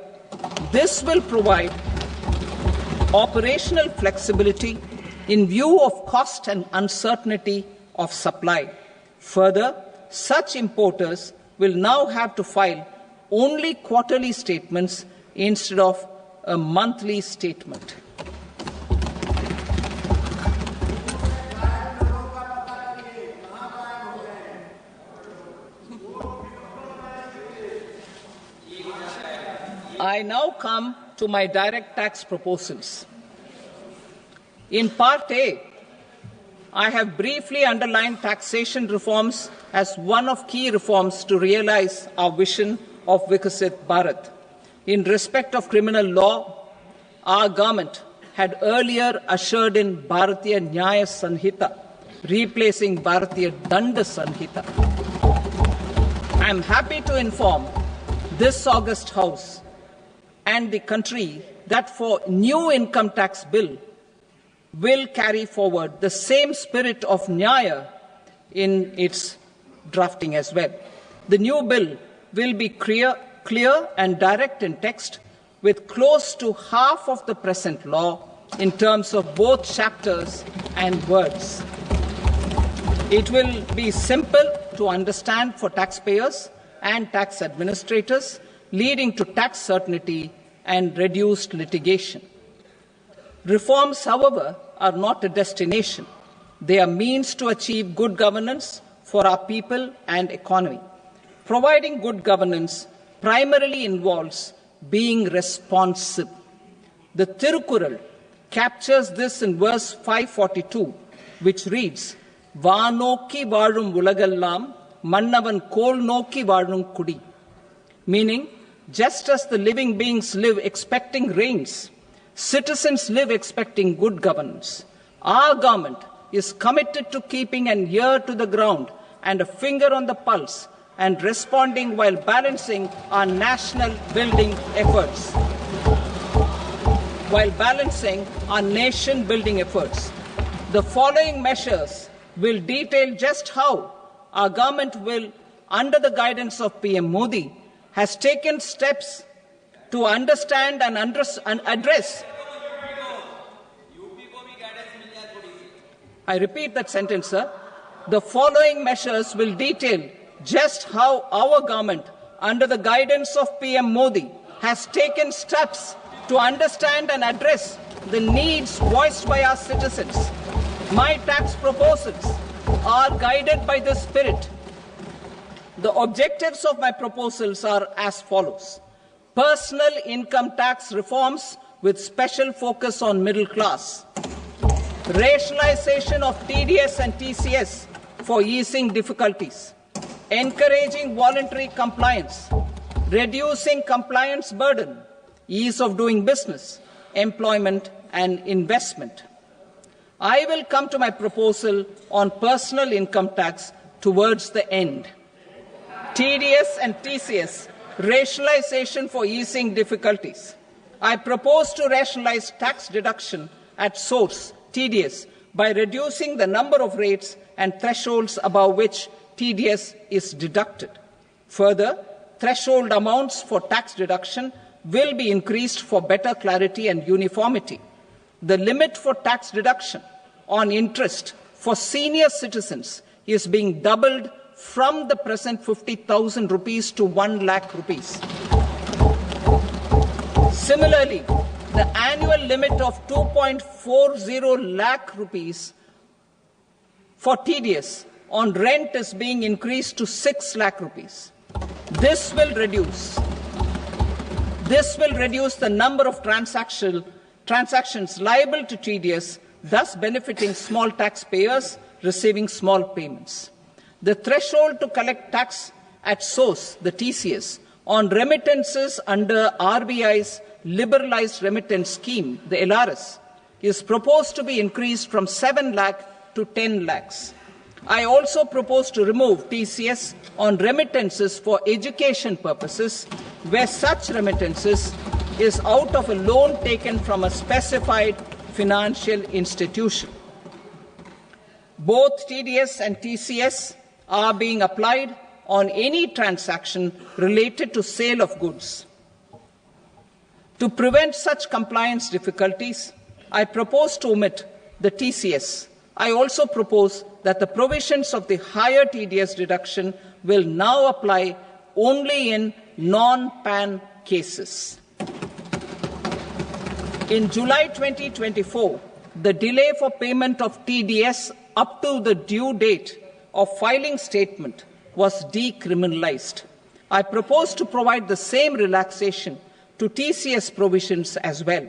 This will provide operational flexibility in view of cost and uncertainty of supply. Further, such importers will now have to file only quarterly statements instead of a monthly statement. I now come to my direct tax proposals. In Part A, I have briefly underlined taxation reforms as one of key reforms to realize our vision of Vikasit Bharat. In respect of criminal law, our government had earlier ushered in Bharatiya Nyaya Sanhita, replacing Bharatiya Danda Sanhita. I am happy to inform this august House and the country that for new income tax bill will carry forward the same spirit of Nyaya in its drafting as well. The new bill will be clear and direct in text, with close to half of the present law in terms of both chapters and words. It will be simple to understand for taxpayers and tax administrators, leading to tax certainty and reduced litigation. Reforms, however, are not a destination. They are means to achieve good governance for our people and economy. Providing good governance primarily involves being responsive. The Tirukural captures this in verse 542, which reads, "Vaanokki vaazhum ulagallam, mannavan kol nokki vaazhum kudi," meaning, just as the living beings live expecting rains, Citizens live expecting good governance. Our government is committed to keeping an ear to the ground and a finger on the pulse and responding while balancing our national building efforts. The following measures will detail just how our government will, under the guidance of PM Modi, has taken steps to understand and address. I repeat that sentence, sir. The following measures will detail just how our government, under the guidance of PM Modi, has taken steps to understand and address the needs voiced by our citizens. My tax proposals are guided by this spirit. The objectives of my proposals are as follows. Personal income tax reforms with special focus on middle class. Rationalization of TDS and TCS for easing difficulties. Encouraging voluntary compliance. Reducing compliance burden. Ease of doing business, employment and investment. I will come to my proposal on personal income tax towards the end. TDS and TCS, rationalization for easing difficulties. I propose to rationalize tax deduction at source, TDS, by reducing the number of rates and thresholds above which TDS is deducted. Further, threshold amounts for tax deduction will be increased for better clarity and uniformity. The limit for tax deduction on interest for senior citizens is being doubled from the present 50,000 rupees to 1 lakh rupees. Similarly, the annual limit of 2.40 lakh rupees for TDS on rent is being increased to 6 lakh rupees. This will reduce the number of transactions liable to TDS, thus benefiting small taxpayers receiving small payments. The threshold to collect tax at source, the TCS, on remittances under RBI's liberalized remittance scheme, the LRS, is proposed to be increased from 7 lakh to 10 lakhs. I also propose to remove TCS on remittances for education purposes, where such remittances is out of a loan taken from a specified financial institution. Both TDS and TCS are being applied on any transaction related to sale of goods. To prevent such compliance difficulties, I propose to omit the TCS. I also propose that the provisions of the higher TDS deduction will now apply only in non-PAN cases. In July 2024, the delay for payment of TDS up to the due date of filing statement was decriminalized. I propose to provide the same relaxation to TCS provisions as well.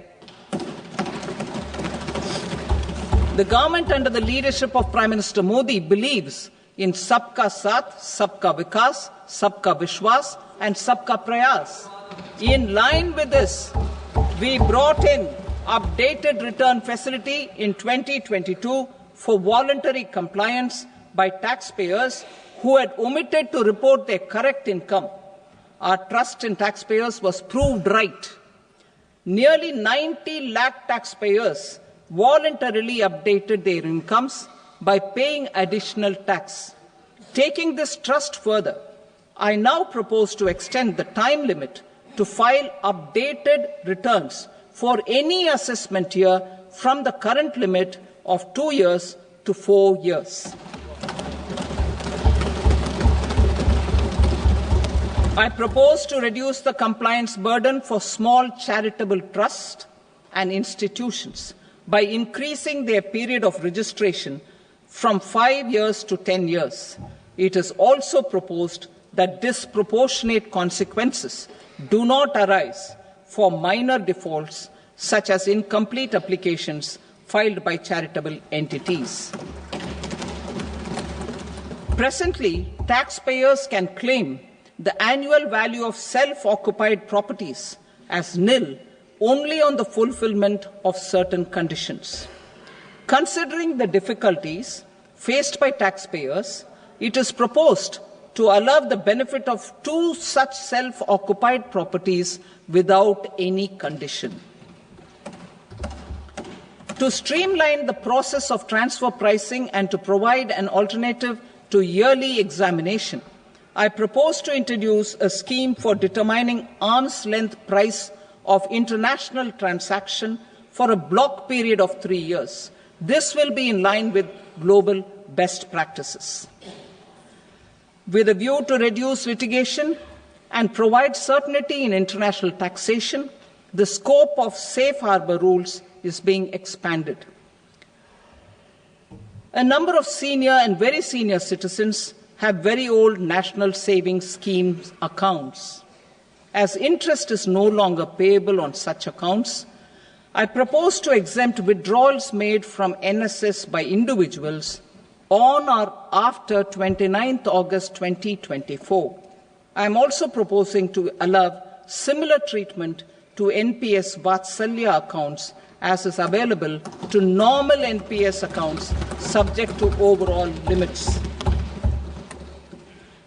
The government under the leadership of Prime Minister Modi believes in Sabka Saath, Sabka Vikas, Sabka Vishwas and Sabka Prayas. In line with this, we brought in updated return facility in 2022 for voluntary compliance by taxpayers who had omitted to report their correct income. Our trust in taxpayers was proved right. Nearly 90 lakh taxpayers voluntarily updated their incomes by paying additional tax. Taking this trust further, I now propose to extend the time limit to file updated returns for any assessment year from the current limit of 2 years to 4 years. I propose to reduce the compliance burden for small charitable trusts and institutions by increasing their period of registration from 5 years to 10 years. It is also proposed that disproportionate consequences do not arise for minor defaults such as incomplete applications filed by charitable entities. Presently, taxpayers can claim the annual value of self-occupied properties as nil only on the fulfillment of certain conditions. Considering the difficulties faced by taxpayers, it is proposed to allow the benefit of 2 such self-occupied properties without any condition. To streamline the process of transfer pricing and to provide an alternative to yearly examination, I propose to introduce a scheme for determining arm's length price of international transaction for a block period of 3 years. This will be in line with global best practices. With a view to reduce litigation and provide certainty in international taxation, the scope of safe harbor rules is being expanded. A number of senior and very senior citizens have very old national savings schemes accounts. As interest is no longer payable on such accounts, I propose to exempt withdrawals made from NSS by individuals on or after 29th August 2024. I am also proposing to allow similar treatment to NPS Vatsalya accounts as is available to normal NPS accounts subject to overall limits.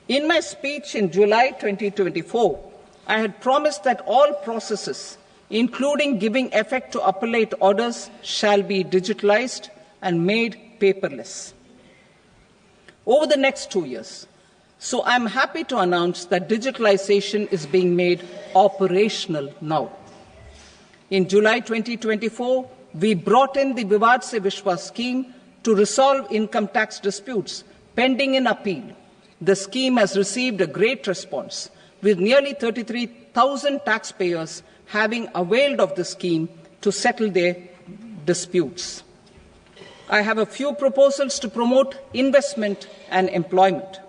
In my speech in July 2024, I had promised that all processes, including giving effect to appellate orders, shall be digitalized and made paperless over the next 2 years. So I'm happy to announce that digitalization is being made operational now. In July 2024, we brought in the Vivad Se Vishwas scheme to resolve income tax disputes pending in appeal. The scheme has received a great response, with nearly 33,000 taxpayers having availed of the scheme to settle their disputes. I have a few proposals to promote investment and employment.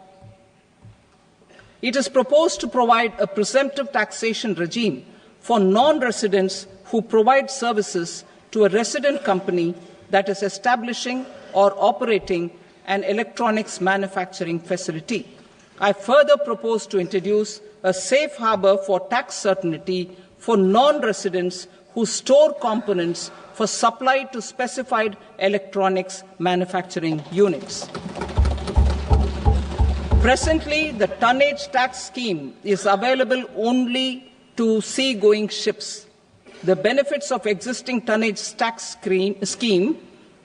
It is proposed to provide a presumptive taxation regime for non-residents who provide services to a resident company that is establishing or operating an electronics manufacturing facility. I further propose to introduce a safe harbor for tax certainty for non-residents who store components for supply to specified electronics manufacturing units. Presently, the tonnage tax scheme is available only to sea-going ships. The benefits of existing tonnage tax scheme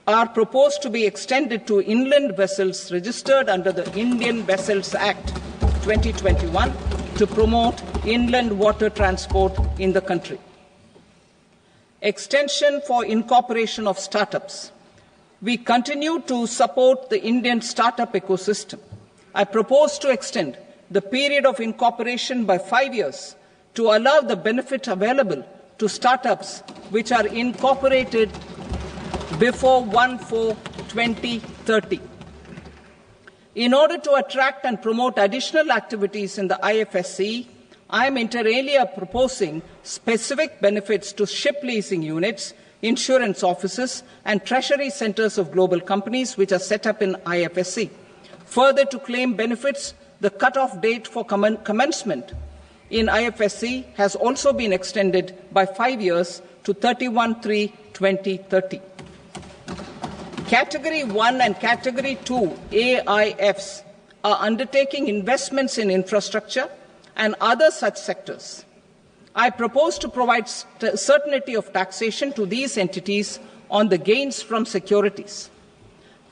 are proposed to be extended to inland vessels registered under the Indian Vessels Act 2021 to promote inland water transport in the country. Extension for incorporation of startups. We continue to support the Indian startup ecosystem. I propose to extend the period of incorporation by 5 years to allow the benefit available to startups which are incorporated before 1/4/2030. In order to attract and promote additional activities in the IFSC, I am inter alia proposing specific benefits to ship leasing units, insurance offices, and treasury centers of global companies which are set up in IFSC. Further, to claim benefits, the cut-off date for commencement in IFSC has also been extended by 5 years to 31/3/2030. Category 1 and Category 2 AIFs are undertaking investments in infrastructure and other such sectors. I propose to provide certainty of taxation to these entities on the gains from securities,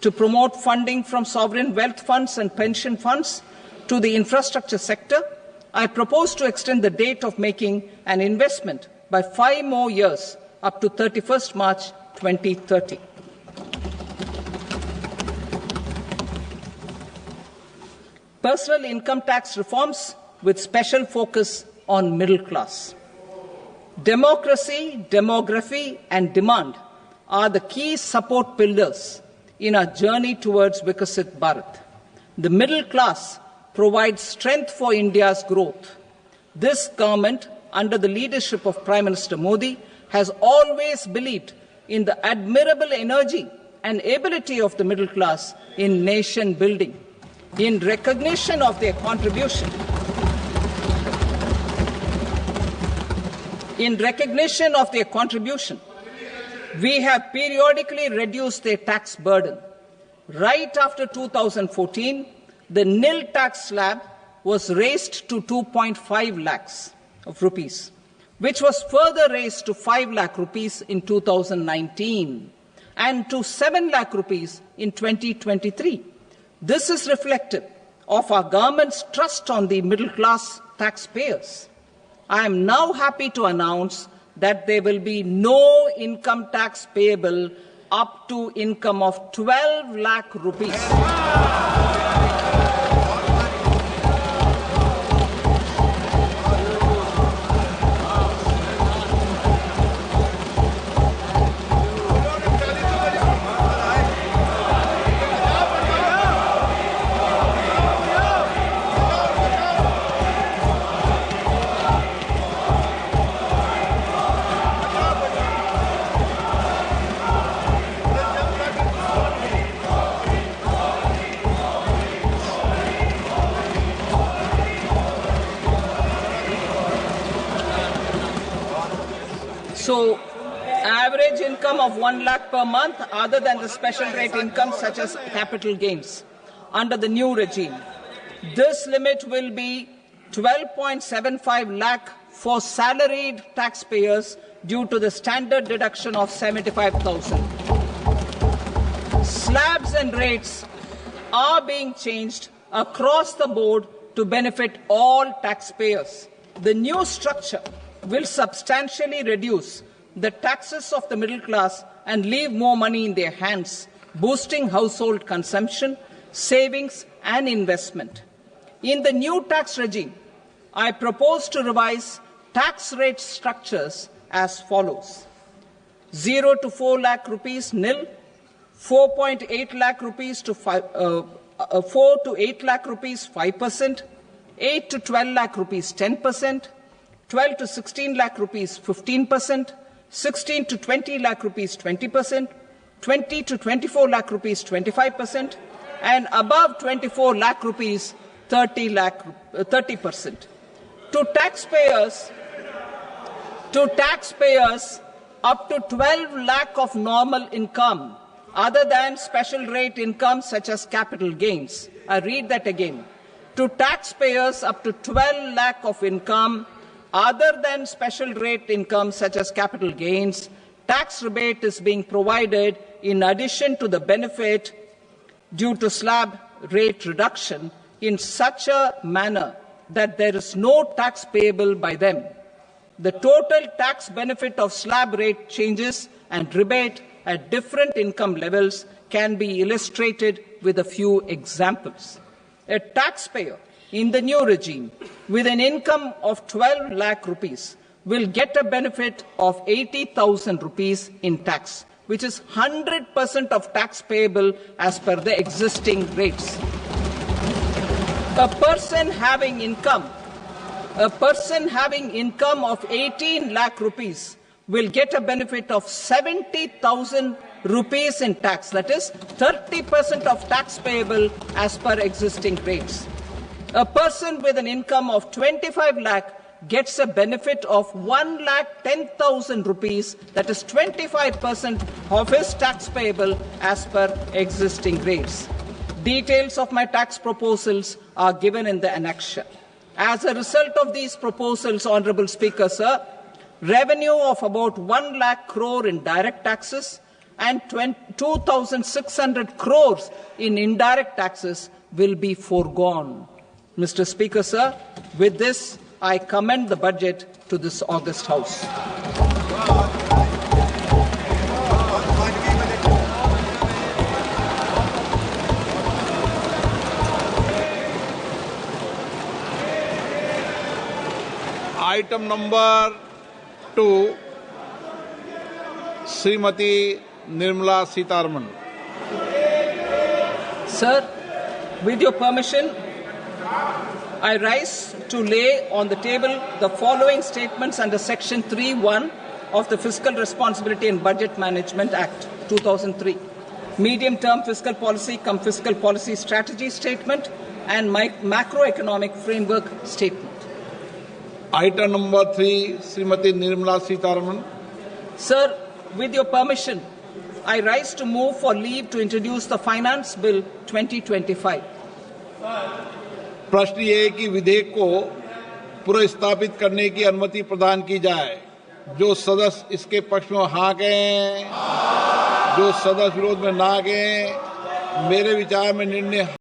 to promote funding from sovereign wealth funds and pension funds to the infrastructure sector. I propose to extend the date of making an investment by 5 more years up to 31st March 2030. Personal income tax reforms with special focus on middle class. Democracy, demography, and demand are the key support pillars in our journey towards Vikasit Bharat. The middle class provides strength for India's growth. This government, under the leadership of Prime Minister Modi, has always believed in the admirable energy and ability of the middle class in nation building. In recognition of their contribution, In recognition of their contribution, we have periodically reduced their tax burden. Right after 2014, the nil tax slab was raised to 2.5 lakhs of rupees, which was further raised to 5 lakh rupees in 2019 and to 7 lakh rupees in 2023. This is reflective of our government's trust on the middle-class taxpayers. I am now happy to announce that there will be no income tax payable up to income of 12 lakh rupees. So, average income of 1 lakh per month, other than the special rate income such as capital gains, under the new regime. This limit will be 12.75 lakh for salaried taxpayers due to the standard deduction of 75,000. Slabs and rates are being changed across the board to benefit all taxpayers. The new structure will substantially reduce the taxes of the middle class and leave more money in their hands, boosting household consumption, savings and investment. In the new tax regime, I propose to revise tax rate structures as follows: 0 to 4 lakh rupees nil, 4.8 lakh rupees to 4 to 8 lakh rupees 5%, 8 to 12 lakh rupees 10%, 12 to 16 lakh rupees 15%, 16 to 20 lakh rupees 20%, 20 to 24 lakh rupees 25%, and above 24 lakh rupees 30%. To taxpayers up to 12 lakh of normal income, other than special rate income such as capital gains. I read that again. To taxpayers up to 12 lakh of income, other than special rate income such as capital gains, tax rebate is being provided in addition to the benefit due to slab rate reduction in such a manner that there is no tax payable by them. The total tax benefit of slab rate changes and rebate at different income levels can be illustrated with a few examples. A taxpayer in the new regime with an income of 12 lakh rupees will get a benefit of 80,000 rupees in tax, which is 100% of tax payable as per the existing rates. A person having income of 18 lakh rupees will get a benefit of 70,000 rupees in tax, that is 30% of tax payable as per existing rates. A person with an income of 25 lakh gets a benefit of 1,10,000 rupees, that is 25% of his tax payable as per existing rates. Details of my tax proposals are given in the annexure. As a result of these proposals, Honourable Speaker, sir, revenue of about 1 lakh crore in direct taxes and 2,600 crores in indirect taxes will be foregone. Mr. Speaker, sir, with this, I commend the budget to this august House. Item number 2, Srimati Nirmal Sitaraman. Sir, with your permission, I rise to lay on the table the following statements under Section 3(1) of the Fiscal Responsibility and Budget Management Act, 2003. Medium-term fiscal policy cum fiscal policy strategy statement and macroeconomic framework statement. Item number 3 Shrimati Nirmala Sitharaman. Sir, with your permission, I rise to move for leave to introduce the Finance Bill 2025. प्रश्न ये है कि विधेयक को पुनर्स्थापित करने की अनुमति प्रदान की जाए। जो सदस्य इसके पक्ष में हाँ कहें, जो सदस्य विरोध में ना कहें। मेरे विचार में निर्णय